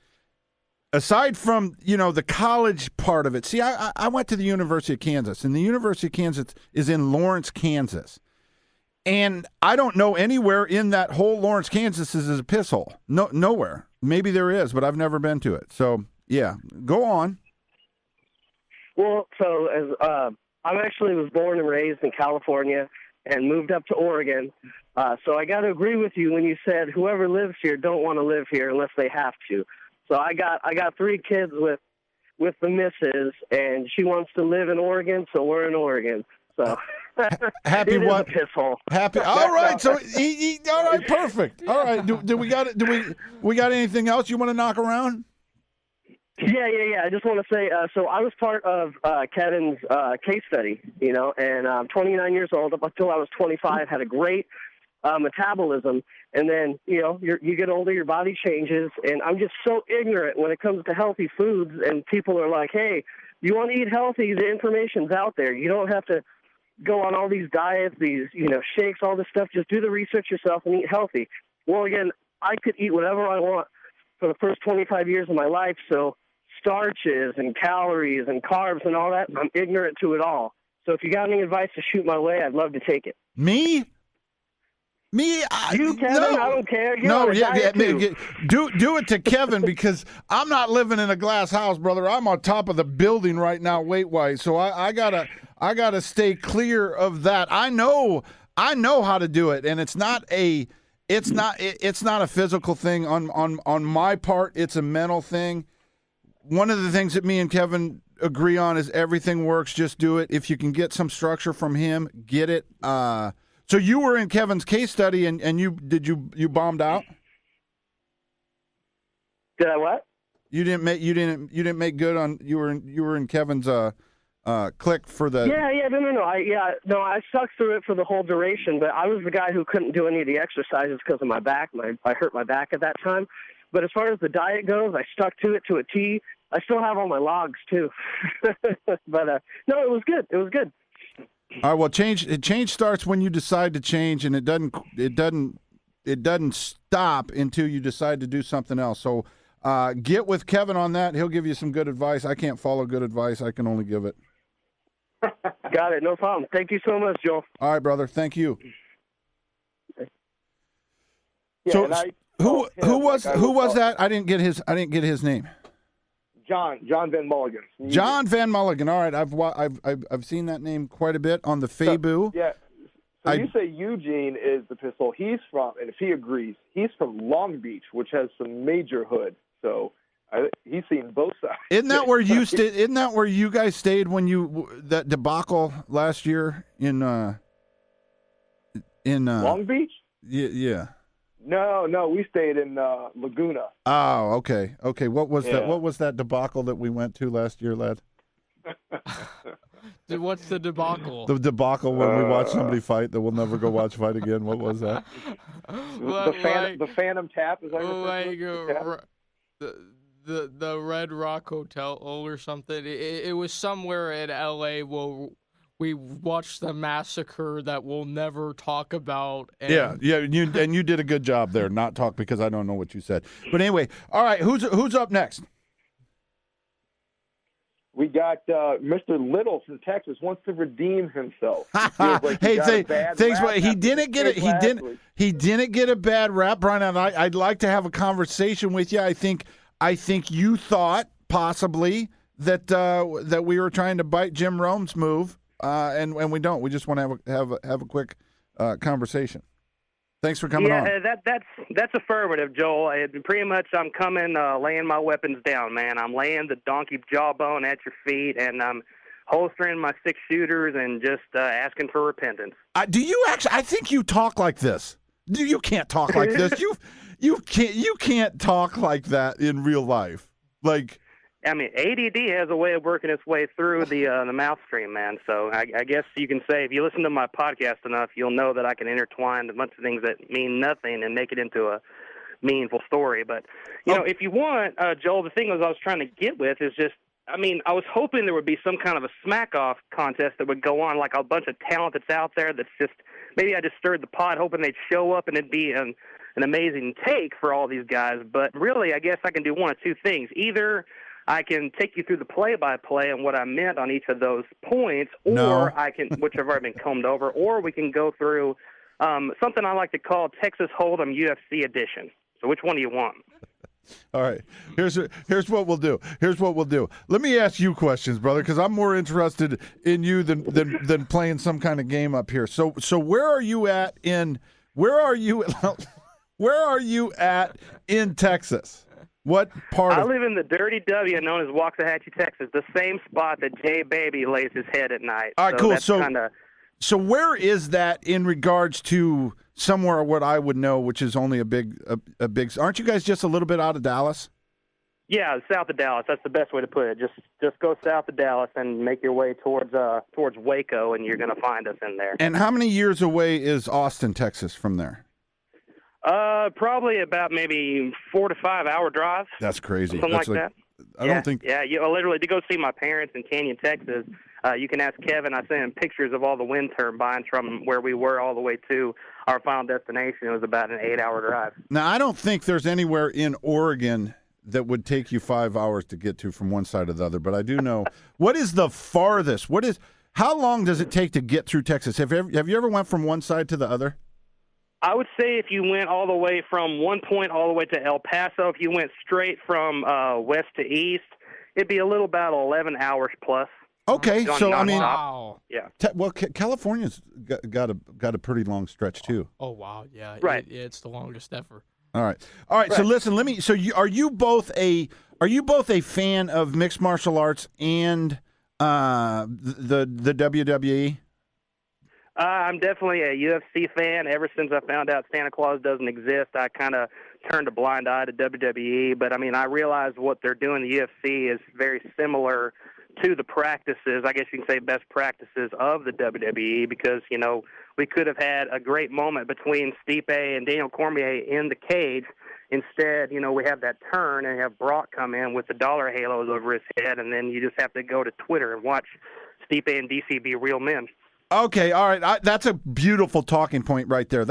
Aside from, the college part of it, see, I went to the University of Kansas, and the University of Kansas is in Lawrence, Kansas. And I don't know anywhere in that whole Lawrence, Kansas is a piss hole. No, nowhere. Maybe there is, but I've never been to it. So, yeah, go on. Well, so I actually was born and raised in California and moved up to Oregon. So I got to agree with you when you said whoever lives here don't want to live here unless they have to. So I got 3 kids with the missus, and she wants to live in Oregon, so we're in Oregon. So happy it what? Is a piss hole. Happy. All right. So all right. Perfect. All right. Do we got it? We got anything else you want to knock around? Yeah. I just want to say, so I was part of Kevin's case study, and I'm 29 years old. Up until I was 25, had a great metabolism, and then you get older, your body changes, and I'm just so ignorant when it comes to healthy foods. And people are like, "Hey, you want to eat healthy? The information's out there. You don't have to go on all these diets, these shakes, all this stuff. Just do the research yourself and eat healthy." Well, again, I could eat whatever I want for the first 25 years of my life. So starches and calories and carbs and all that, I'm ignorant to it all. So if you got any advice to shoot my way, I'd love to take it. Me, you, Kevin, no. I don't care. Do it to Kevin because I'm not living in a glass house, brother. I'm on top of the building right now, weight-wise. So I gotta stay clear of that. I know how to do it, and it's not a physical thing on my part. It's a mental thing. One of the things that me and Kevin agree on is everything works. Just do it. If you can get some structure from him, get it. So you were in Kevin's case study, and you bombed out? Did I what? You didn't make good on you were in Kevin's click for the. Yeah, no. I stuck through it for the whole duration, but I was the guy who couldn't do any of the exercises because of my back. I hurt my back at that time. But as far as the diet goes, I stuck to it to a T. I still have all my logs too. But no, it was good. It was good. All right. Well, change starts when you decide to change, and it doesn't stop until you decide to do something else. So get with Kevin on that. He'll give you some good advice. I can't follow good advice. I can only give it. Got it. No problem. Thank you so much, Joel. All right, brother. Thank you. Yeah, so and who was that? I didn't get his name. John Van Mulligan. John Van Mulligan. All right, I've seen that name quite a bit on the Fabu. Yeah. So you say Eugene is the pistol. He's from, and if he agrees, he's from Long Beach, which has some major hood. So he's seen both sides. Isn't that where you stayed? Isn't that where you guys stayed when that debacle last year in Long Beach? Yeah. No, we stayed in Laguna. Oh, okay. What was Yeah. that? What was that debacle that we went to last year, lad? What's the debacle? The debacle when we watched somebody fight that we'll never go watch fight again. What was that? The Phantom Tap is that the Red Rock Hotel or something. It was somewhere in L.A. we watched the massacre that we'll never talk about. And Yeah, you did a good job there. Not talk because I don't know what you said. But anyway, all right, who's up next? We got Mr. Little from Texas wants to redeem himself. He feels like he got a bad thanks, rap but he after didn't get the it. pick He last didn't. week. He didn't get a bad rap, Brian. And I'd like to have a conversation with you. I think you thought possibly that we were trying to bite Jim Rome's move, and we don't. We just want to have a quick conversation. Thanks for coming on. Yeah, that's affirmative, Joel. Pretty much, I'm coming, laying my weapons down, man. I'm laying the donkey jawbone at your feet, and I'm holstering my 6 shooters and just asking for repentance. Do you actually? I think you talk like this. You can't talk like this. You can't talk like that in real life. Like, I mean, ADD has a way of working its way through the mouth stream, man. So I guess you can say if you listen to my podcast enough, you'll know that I can intertwine a bunch of things that mean nothing and make it into a meaningful story. But, you know, if you want, Joel, the thing I was trying to get with is just, I mean, I was hoping there would be some kind of a smack-off contest that would go on, like a bunch of talent that's out there that's just, maybe I just stirred the pot hoping they'd show up and it'd be an amazing take for all these guys. But really, I guess I can do one of two things. Either I can take you through the play-by-play and what I meant on each of those points, or No. I can, which have already been combed over, or we can go through something I like to call Texas Hold'em UFC edition. So which one do you want? all right, here's what we'll do. Let me ask you questions, brother, because I'm more interested in you than playing some kind of game up here. So where are you at in Texas? What part I of live in the dirty W known as Waxahachie, Texas, the same spot that Jay Baby lays his head at night. All right, cool. That's So- kinda, So where is that in regards to somewhere what I would know, which is only a big. Aren't you guys just a little bit out of Dallas? yeah, south of Dallas. That's the best way to put it. Just go south of Dallas and make your way towards Waco, and you're going to find us in there. And how many years away is Austin, Texas, from there? Probably about maybe 4 to 5 hour drive, That's crazy. something That's like that. I don't think. Yeah, you literally to go see my parents in Canyon, Texas. You can ask Kevin. I sent him pictures of all the wind turbines from where we were all the way to our final destination. It was about an 8-hour drive. Now I don't think there's anywhere in Oregon that would take you 5 hours to get to from one side to the other. But I do know what is the farthest. How long does it take to get through Texas? Have you ever went from one side to the other? I would say if you went all the way from one point all the way to El Paso, if you went straight from west to east, it'd be a little about 11 hours plus. Okay, Going so I nonstop. mean, Wow. Yeah. California's got a pretty long stretch too. Oh, wow. Yeah. Right. It's the longest ever. All right. So listen, So are you both a fan of mixed martial arts and the WWE? I'm definitely a UFC fan. Ever since I found out Santa Claus doesn't exist, I kind of turned a blind eye to WWE. But, I mean, I realized what they're doing in the UFC is very similar to the practices, I guess you can say best practices of the WWE, because, you know, we could have had a great moment between Stipe and Daniel Cormier in the cage. Instead, you know, we have that turn and have Brock come in with the dollar halos over his head, and then you just have to go to Twitter and watch Stipe and DC be real men. Okay, all right. That's a beautiful talking point right there.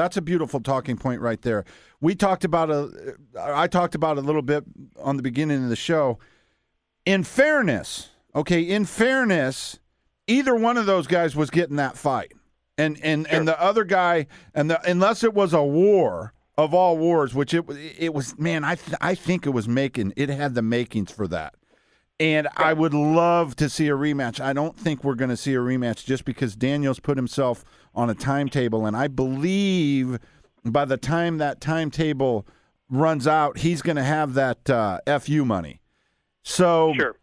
We talked about I talked about a little bit on the beginning of the show. In fairness, either one of those guys was getting that fight. And the other guy, unless it was a war of all wars, which it was, man, I think it had the makings for that. And I would love to see a rematch. I don't think we're going to see a rematch just because Daniel's put himself on a timetable. And I believe by the time that timetable runs out, he's going to have that FU money. So Sure.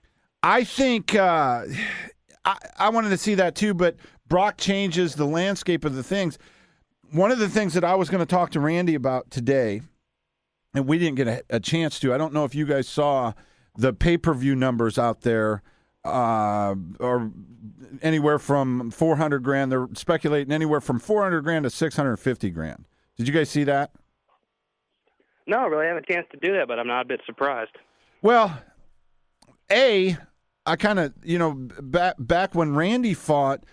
I think I wanted to see that too, but Brock changes the landscape of the things. One of the things that I was going to talk to Randy about today, and we didn't get a chance to, I don't know if you guys saw the pay-per-view numbers out there are anywhere from $400,000. They're speculating anywhere from $400,000 to $650,000. Did you guys see that? No, I really haven't a chance to do that, but I'm not a bit surprised. Well, I kind of, back when Randy fought,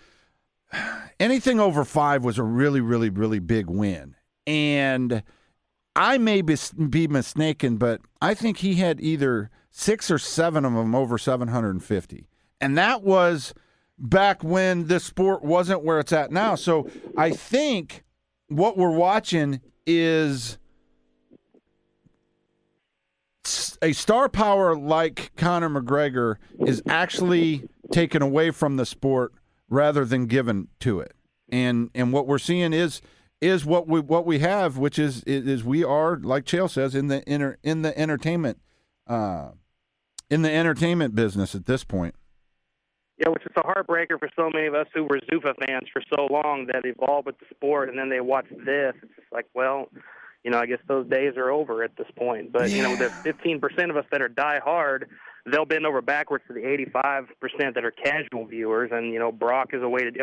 anything over 5 was a really, really, really big win. And I may be mistaken, but I think he had either 6 or 7 of them over 750. And that was back when this sport wasn't where it's at now. So I think what we're watching is a star power like Conor McGregor is actually taken away from the sport rather than given to it. And what we're seeing is what we have, which is we are, like Chael says, in the entertainment business at this point. Yeah, which is a heartbreaker for so many of us who were Zuffa fans for so long that evolved with the sport, and then they watch this. It's just like, well, I guess those days are over at this point. But, the 15% of us that are die-hard, they'll bend over backwards to the 85% that are casual viewers. And, Brock is a way to –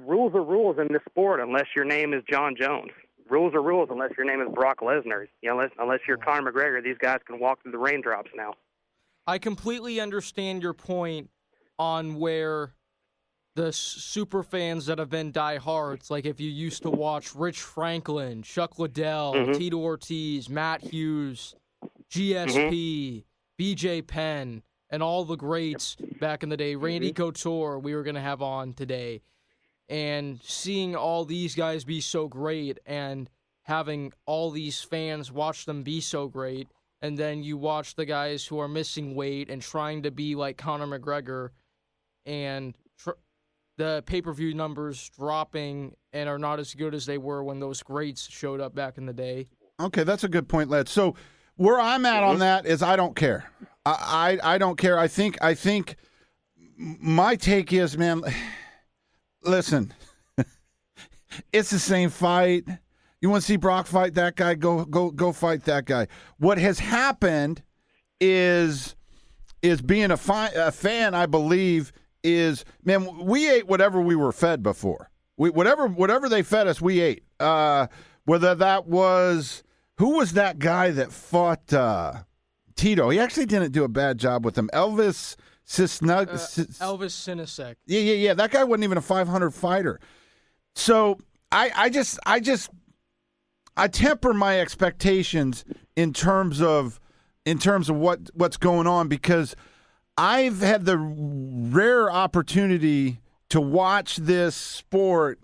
rules are rules in this sport unless your name is John Jones. Rules are rules unless your name is Brock Lesnar. Unless you're Conor McGregor, these guys can walk through the raindrops now. I completely understand your point on where the super fans that have been diehards, like if you used to watch Rich Franklin, Chuck Liddell, Tito Ortiz, Matt Hughes, GSP, BJ Penn, and all the greats back in the day, Randy Couture we were going to have on today, and seeing all these guys be so great and having all these fans watch them be so great, and then you watch the guys who are missing weight and trying to be like Conor McGregor, and the pay-per-view numbers dropping and are not as good as they were when those greats showed up back in the day. Okay, that's a good point, Led. So where I'm at on that is I don't care. I don't care. I think my take is, man, listen, it's the same fight. You want to see Brock fight that guy? Go fight that guy. What has happened is being a fan, I believe, is, man, we ate whatever we were fed before. Whatever they fed us, we ate. Whether that was, who was that guy that fought Tito? He actually didn't do a bad job with him. Elvis Sinasek. Yeah. That guy wasn't even a 500 fighter. So I temper my expectations in terms of what's going on, because I've had the rare opportunity to watch this sport,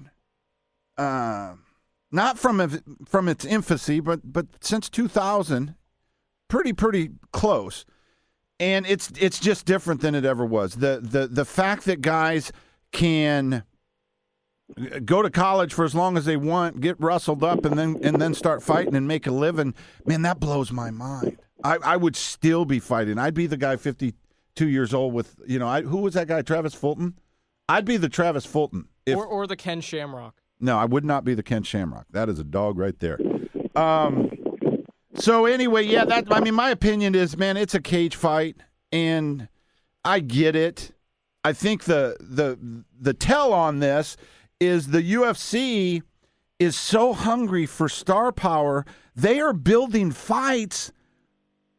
not from its infancy, but since 2000, pretty close, and it's just different than it ever was. The fact that guys can go to college for as long as they want, get rustled up, and then start fighting and make a living, man, that blows my mind. I would still be fighting. I'd be the guy 52 years old with, who was that guy, Travis Fulton? I'd be the Travis Fulton. Or the Ken Shamrock. No, I would not be the Ken Shamrock. That is a dog right there. So anyway, yeah, my opinion is, man, it's a cage fight, and I get it. I think the tell on this is the UFC is so hungry for star power, they are building fights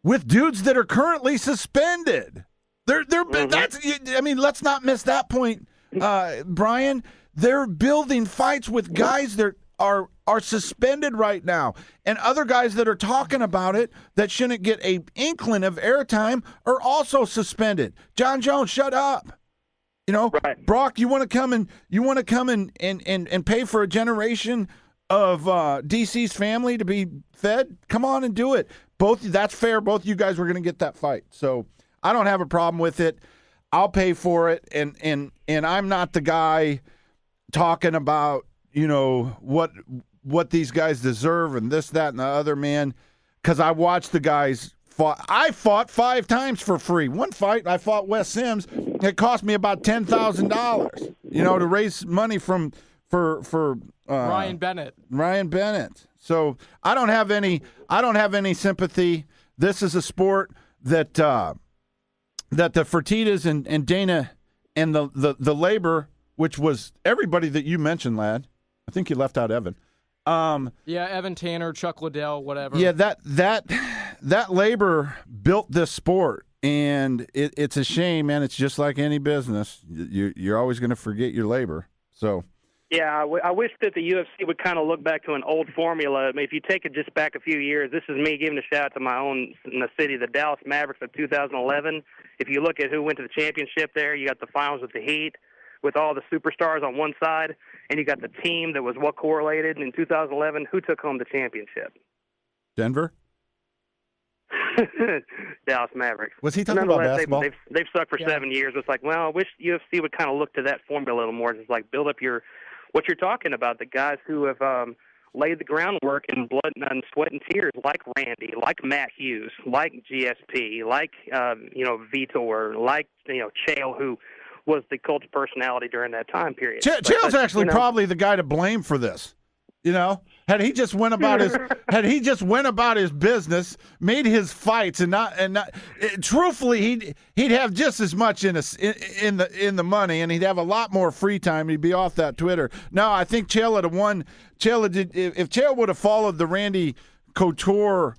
with dudes that are currently suspended. Let's not miss that point, Brian. They're building fights with guys that are suspended right now, and other guys that are talking about it that shouldn't get a inkling of airtime are also suspended. John Jones, shut up. Right. Brock, you want to come and pay for a generation of DC's family to be fed? Come on and do it. That's fair. Both you guys were going to get that fight, so I don't have a problem with it. I'll pay for it, and I'm not the guy talking about what these guys deserve and this, that, and the other, man, because I watched the guys fought. I fought 5 times for free. One fight, I fought Wes Sims. It cost me about $10,000, to raise money for Ryan Bennett. Ryan Bennett. So I don't have any sympathy. This is a sport that the Fertittas and Dana and the labor, which was everybody that you mentioned, lad. I think you left out Evan. Evan Tanner, Chuck Liddell, whatever. Yeah, that labor built this sport, and it's a shame, man. It's just like any business. You're always going to forget your labor. So. Yeah, I wish that the UFC would kind of look back to an old formula. I mean, if you take it just back a few years, this is me giving a shout out to my own in the city, the Dallas Mavericks of 2011. If you look at who went to the championship there, you got the finals with the Heat, with all the superstars on one side, and you got the team that was well correlated. And in 2011, who took home the championship? Denver? Dallas Mavericks. Was he talking about basketball? They've sucked for 7 years. It's like, well, I wish UFC would kind of look to that formula a little more. Just like build up what you're talking about, the guys who have laid the groundwork in blood and sweat and tears, like Randy, like Matt Hughes, like GSP, like Vitor, like Chael, who was the cult of personality during that time period. Chael's actually probably the guy to blame for this. Had he just went about his business, made his fights, and not truthfully, he'd have just as much in the money, and he'd have a lot more free time. He'd be off that Twitter. No, I think Chael would have won. If Chael would have followed the Randy Couture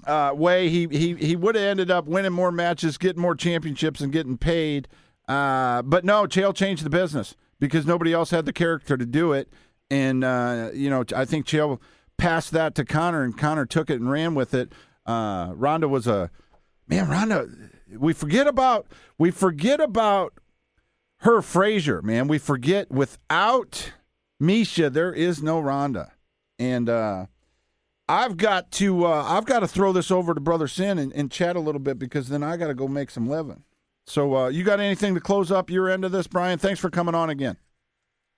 way, he would have ended up winning more matches, getting more championships, and getting paid. But no, Chael changed the business because nobody else had the character to do it. And, I think Chael passed that to Conor, and Conor took it and ran with it. Ronda was Ronda, we forget about her Frazier, man. We forget without Misha, there is no Ronda. And I've got to throw this over to Brother Sin and chat a little bit because then I got to go make some living. So you got anything to close up your end of this, Brian? Thanks for coming on again.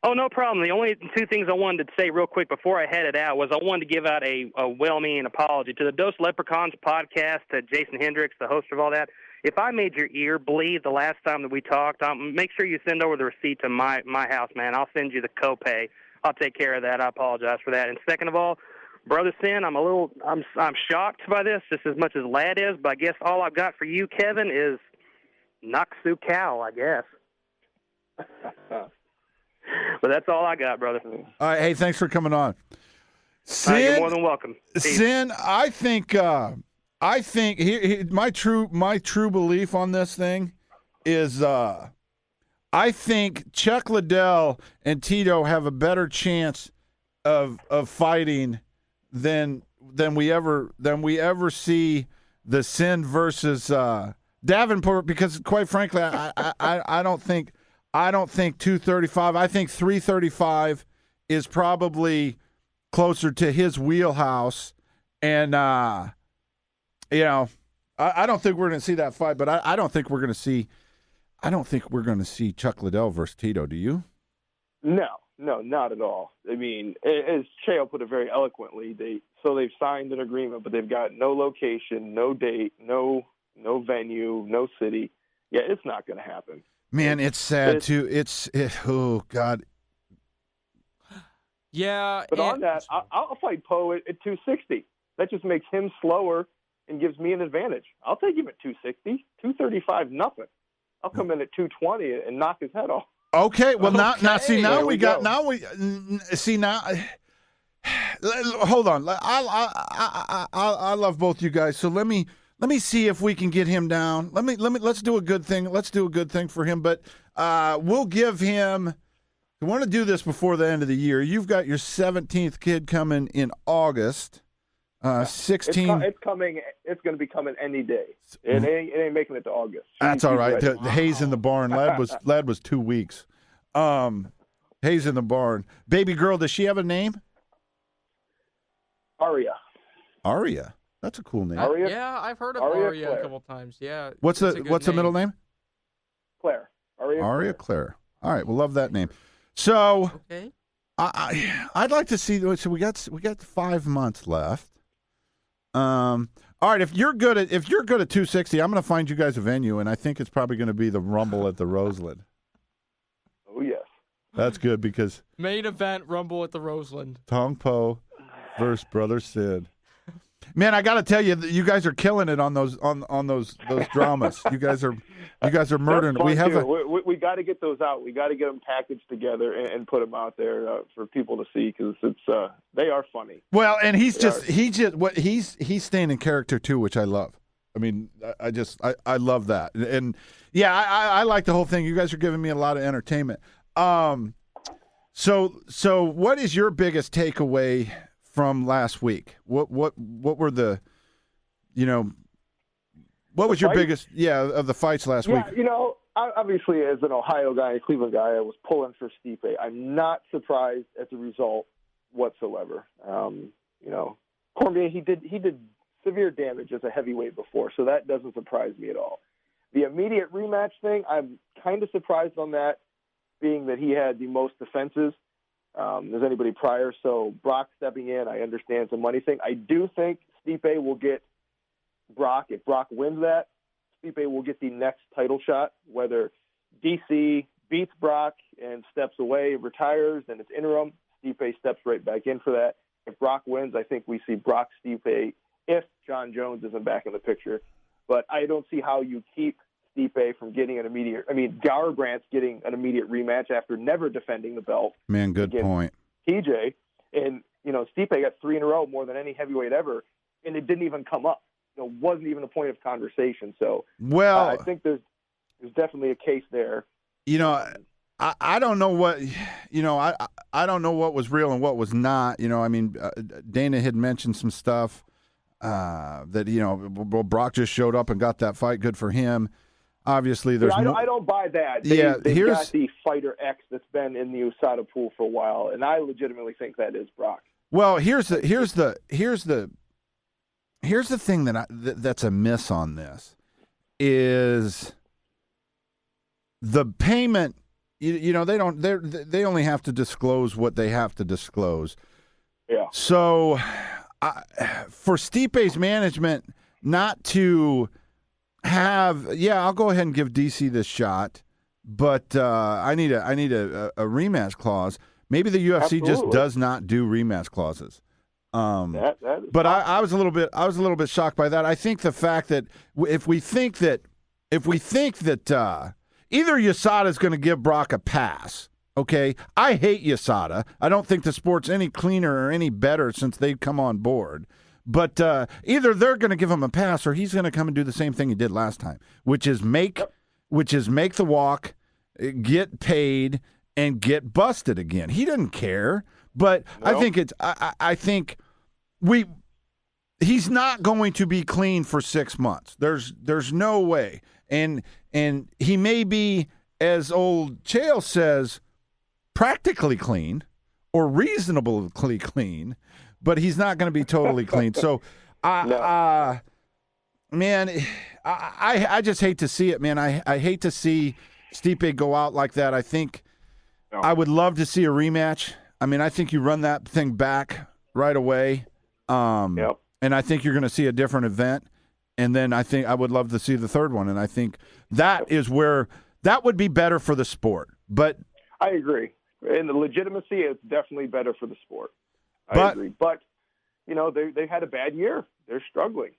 Oh, no problem. The only two things I wanted to say real quick before I headed out was I wanted to give out a well-meaning apology to the Dos Leprechauns podcast, to Jason Hendricks, the host of all that. If I made your ear bleed the last time that we talked, make sure you send over the receipt to my house, man. I'll send you the copay. I'll take care of that. I apologize for that. And second of all, Brother Sin, I'm shocked by this just as much as Lad is, but I guess all I've got for you, Kevin, is Naksu Cow, I guess. But that's all I got, brother. All right, hey, thanks for coming on. Sin, you're more than welcome. Peace. Sin, I think my true belief on this thing is I think Chuck Liddell and Tito have a better chance of fighting than we ever see the Sin versus Davenport, because quite frankly I don't think 235. I think 335 is probably closer to his wheelhouse. And, I don't think we're going to see that fight, but I don't think we're going to see Chuck Liddell versus Tito. Do you? No, not at all. I mean, as Chael put it very eloquently, they've signed an agreement, but they've got no location, no date, no venue, no city. Yeah, it's not going to happen. Man, it's sad too. Oh God. Yeah. But on that, I'll fight Poe at 260. That just makes him slower and gives me an advantage. I'll take him at 260. 235, nothing. I'll come in at 220 and knock his head off. Okay. Well, now hold on. I love both you guys. So let me see if we can get him down. Let's do a good thing. Let's do a good thing for him. But we'll give him. We want to do this before the end of the year. You've got your 17th kid coming in August. 16. It's coming. It's going to be coming any day. It ain't making it to August. That's all right. The Hayes in the barn. Lad was 2 weeks. Hayes in the barn. Baby girl. Does she have a name? Aria. That's a cool name. Yeah, I've heard of Aria a couple times. Yeah. What's the middle name? Claire. Aria Claire. All right, we'll love that name. So, okay. I'd like to see. So we got 5 months left. All right, if you're good at 260, I'm going to find you guys a venue, and I think it's probably going to be the Rumble at the Roseland. Oh yes. That's good because main event Rumble at the Roseland. Tong Po versus Brother Sid. Man, I got to tell you, you guys are killing it on those dramas. You guys are murdering. We got to get those out. We got to get them packaged together and put them out there for people to see because they are funny. Well, and he's staying in character too, which I love. I mean, I love that, and yeah, I like the whole thing. You guys are giving me a lot of entertainment. So what is your biggest takeaway from last week? What were the, what was your biggest, of the fights last week? Obviously, as an Ohio guy, a Cleveland guy, I was pulling for Stipe. I'm not surprised at the result whatsoever. Cormier, he did severe damage as a heavyweight before, so that doesn't surprise me at all. The immediate rematch thing, I'm kind of surprised on that, being that he had the most defenses as anybody prior. So Brock stepping in, I understand it's a money thing. I do think Stipe will get Brock. If Brock wins that, Stipe will get the next title shot, whether DC beats Brock and steps away, retires, and it's interim. Stipe steps right back in for that. If Brock wins, I think we see Brock Stipe if John Jones isn't back in the picture. But I don't see how you keep Stipe from getting an immediate – Garbrandt's getting an immediate rematch after never defending the belt. Man, good point. TJ. And, Stipe got 3 in a row, more than any heavyweight ever, and it didn't even come up. It wasn't even a point of conversation. So I think there's definitely a case there. I don't know what I don't know what was real and what was not. Dana had mentioned some stuff that Brock just showed up and got that fight. Good for him. Obviously, there's. I don't buy that. They've got the fighter X that's been in the USADA pool for a while, and I legitimately think that is Brock. Well, here's the thing that's a miss on this is the payment. They only have to disclose what they have to disclose. Yeah. So for Stipe's management not to have, I'll go ahead and give DC this shot, but I need a rematch clause. Maybe the UFC just does not do rematch clauses. But I was a little bit shocked by that. I think the fact that if we think that either USADA is going to give Brock a pass, okay? I hate USADA. I don't think the sport's any cleaner or any better since they've come on board. But either they're going to give him a pass or he's going to come and do the same thing he did last time, which is make the walk, get paid, and get busted again. He didn't care. But no. I think he's not going to be clean for 6 months. There's no way. And he may be, as old Chael says, practically clean or reasonably clean, but he's not going to be totally clean. So, I just hate to see it, man. I hate to see Stipe go out like that. I think I would love to see a rematch. I think you run that thing back right away, and I think you're going to see a different event. And then I think I would love to see the third one, and I think that is where that would be better for the sport. But I agree. In the legitimacy, it's definitely better for the sport. I agree. But, they've had a bad year. They're struggling.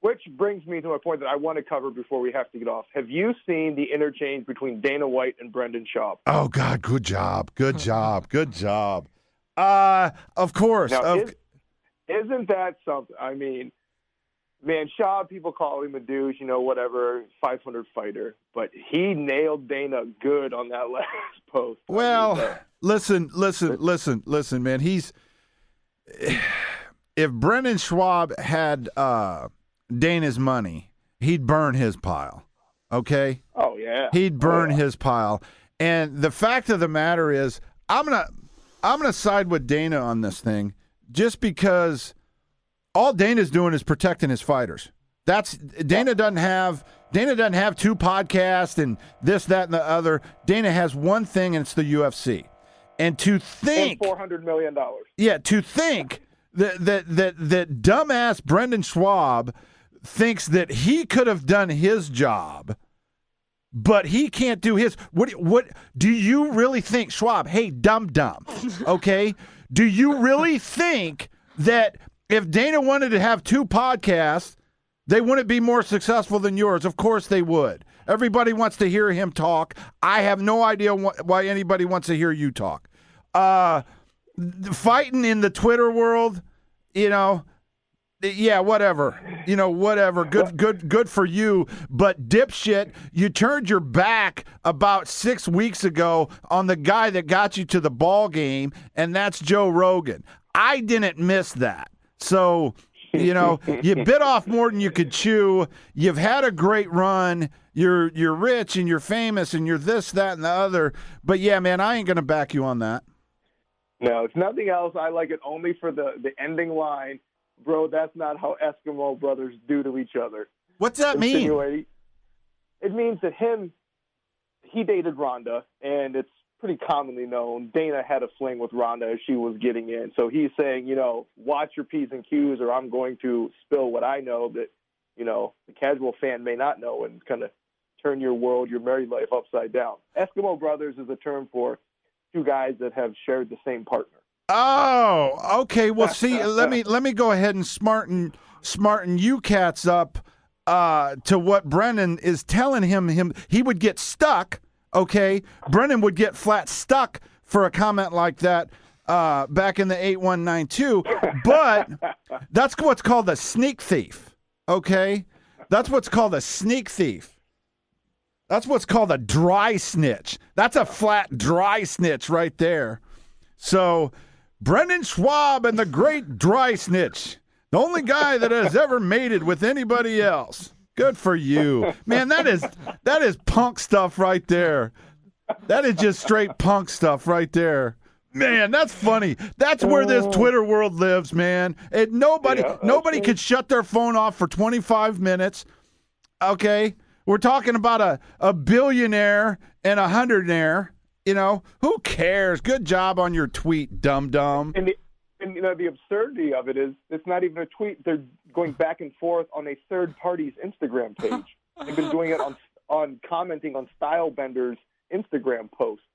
Which brings me to a point that I want to cover before we have to get off. Have you seen the interchange between Dana White and Brendan Schaub? Oh, God, good job. Good job. Good job. Of course. Now, isn't that something? Man, Schaub, people call him a douche, whatever, 500 fighter. But he nailed Dana good on that last post. Well, listen, man. If Brendan Schaub had Dana's money, he'd burn his pile, okay? Oh, yeah. He'd burn his pile. And the fact of the matter is, I'm gonna side with Dana on this thing just because all Dana's doing is protecting his fighters. Dana doesn't have 2 podcasts and this, that, and the other. Dana has one thing, and it's the UFC. And to think and $400 million. Yeah, to think that dumbass Brendan Schaub thinks that he could have done his job, but he can't do his. What do you really think, Schwab? Hey, dumb, okay? Do you really think that if Dana wanted to have 2 podcasts, they wouldn't be more successful than yours? Of course they would. Everybody wants to hear him talk. I have no idea why anybody wants to hear you talk. Fighting in the Twitter world, Yeah, whatever. Whatever. Good for you. But dipshit, you turned your back about 6 weeks ago on the guy that got you to the ball game, and that's Joe Rogan. I didn't miss that. So, you bit off more than you could chew. You've had a great run. You're rich and you're famous and you're this, that, and the other. But yeah, man, I ain't gonna back you on that. No, it's nothing else. I like it only for the ending line. Bro, that's not how Eskimo brothers do to each other. What's that mean? It means that he dated Rhonda, and it's pretty commonly known. Dana had a fling with Rhonda as she was getting in. So he's saying, watch your P's and Q's, or I'm going to spill what I know that, the casual fan may not know, and kind of turn your world, your married life upside down. Eskimo brothers is a term for two guys that have shared the same partner. Oh, okay. Well, see, let me go ahead and smarten you cats up to what Brennan is telling him. He would get stuck. Okay, Brennan would get flat stuck for a comment like that back in the 8192. But that's what's called a sneak thief. Okay, that's what's called a sneak thief. That's what's called a dry snitch. That's a flat dry snitch right there. So. Brendan Schwab and the great dry snitch. The only guy that has ever mated with anybody else. Good for you. Man, that is punk stuff right there. That is just straight punk stuff right there. Man, that's funny. That's where this Twitter world lives, man. And nobody could shut their phone off for 25 minutes. Okay? We're talking about a billionaire and a hundredaire. Who cares? Good job on your tweet, dum-dum. And the absurdity of it is it's not even a tweet. They're going back and forth on a third party's Instagram page. They've been doing it on commenting on Stylebenders' Instagram posts.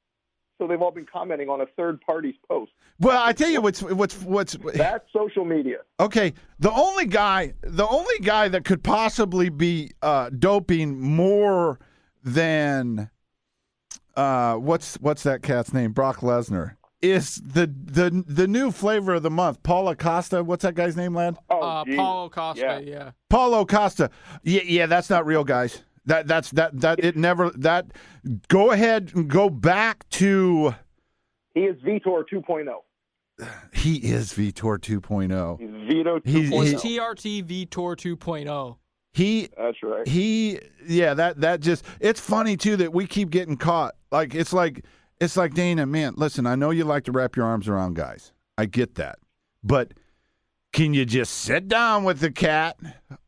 So they've all been commenting on a third party's post. Well, I tell you what's that's social media. Okay, the only guy that could possibly be doping more than what's that cat's name? Brock Lesnar is the new flavor of the month. Paulo Costa. What's that guy's name, lad? Paulo Costa. Yeah. Paulo Costa. Yeah. That's not real, guys. That go ahead and go back to. He is Vitor 2.0. He is Vitor 2.0. He's Vito 2.0. He's TRT Vitor 2.0. That's right. That just, it's funny too that we keep getting caught. Like it's like Dana, man, listen, I know you like to wrap your arms around guys. I get that. But can you just sit down with the cat,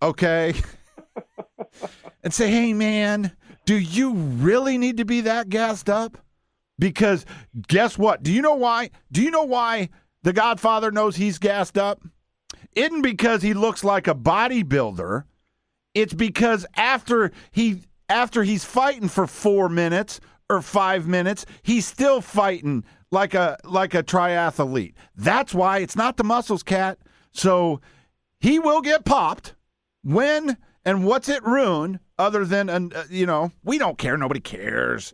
okay? And say, "Hey man, do you really need to be that gassed up?" Because guess what? Do you know why? Do you know why the Godfather knows he's gassed up? Isn't because he looks like a bodybuilder. It's because after he's fighting for 4 minutes or 5 minutes, he's still fighting like a triathlete. That's why it's not the muscles, cat. So he will get popped. When and what's it ruin? Other than we don't care. Nobody cares.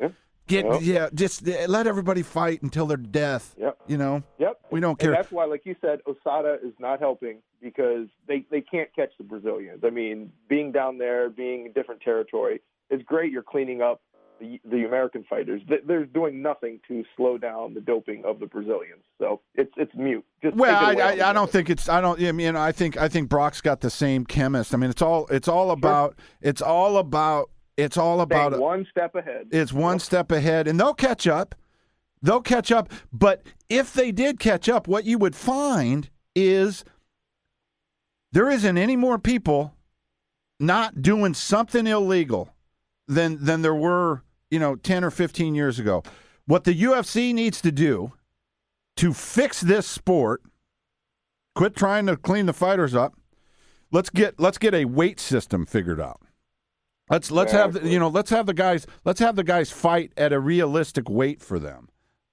Just let everybody fight until their death. Yep. Yep. We don't care. And that's why, like you said, Osada is not helping because they can't catch the Brazilians. I mean, being down there, being in different territory is great. You're cleaning up the American fighters. They're doing nothing to slow down the doping of the Brazilians. So it's mute. Just I don't think it's. I don't. I mean, I think Brock's got the same chemist. I mean, it's all about. It's all about one step ahead. It's one step ahead, and they'll catch up. They'll catch up. But if they did catch up, what you would find is there isn't any more people not doing something illegal than there were, 10 or 15 years ago. What the UFC needs to do to fix this sport, quit trying to clean the fighters up. Let's get a weight system figured out. Let's have the guys fight at a realistic weight for them.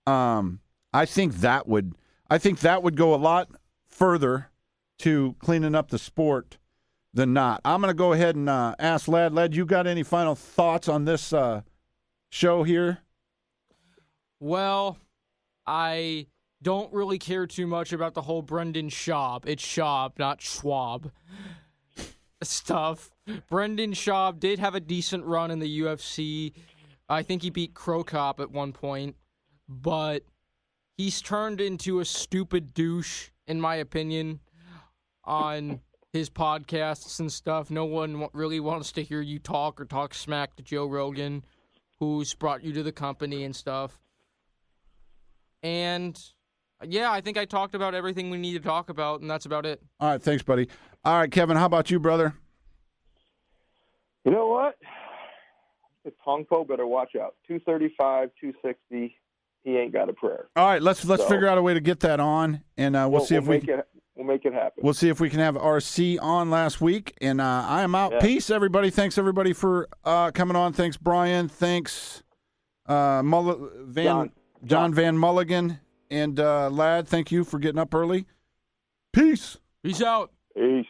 I think that would go a lot further to cleaning up the sport than not. I'm going to go ahead and ask Lad. Lad, you got any final thoughts on this show here? Well, I don't really care too much about the whole Brendan Schaub. It's Schaub, not Schwab. Stuff. Brendan Schaub did have a decent run in the UFC. I think he beat Crow Cop at one point, but he's turned into a stupid douche, in my opinion, on his podcasts and stuff. No one really wants to hear you talk or talk smack to Joe Rogan, who's brought you to the company and stuff. And yeah, I think I talked about everything we need to talk about, and that's about it. All right, thanks, buddy. All right, Kevin, how about you, brother? You know what? Tong Po better watch out. 235, 260. He ain't got a prayer. All right, let's figure out a way to get that on, and we'll see if we can. We'll make it happen. We'll see if we can have RC on last week. And I am out. Yeah. Peace, everybody. Thanks, everybody, for coming on. Thanks, Brian. Thanks, John Van Mulligan. And Lad, thank you for getting up early. Peace. Peace out. Peace.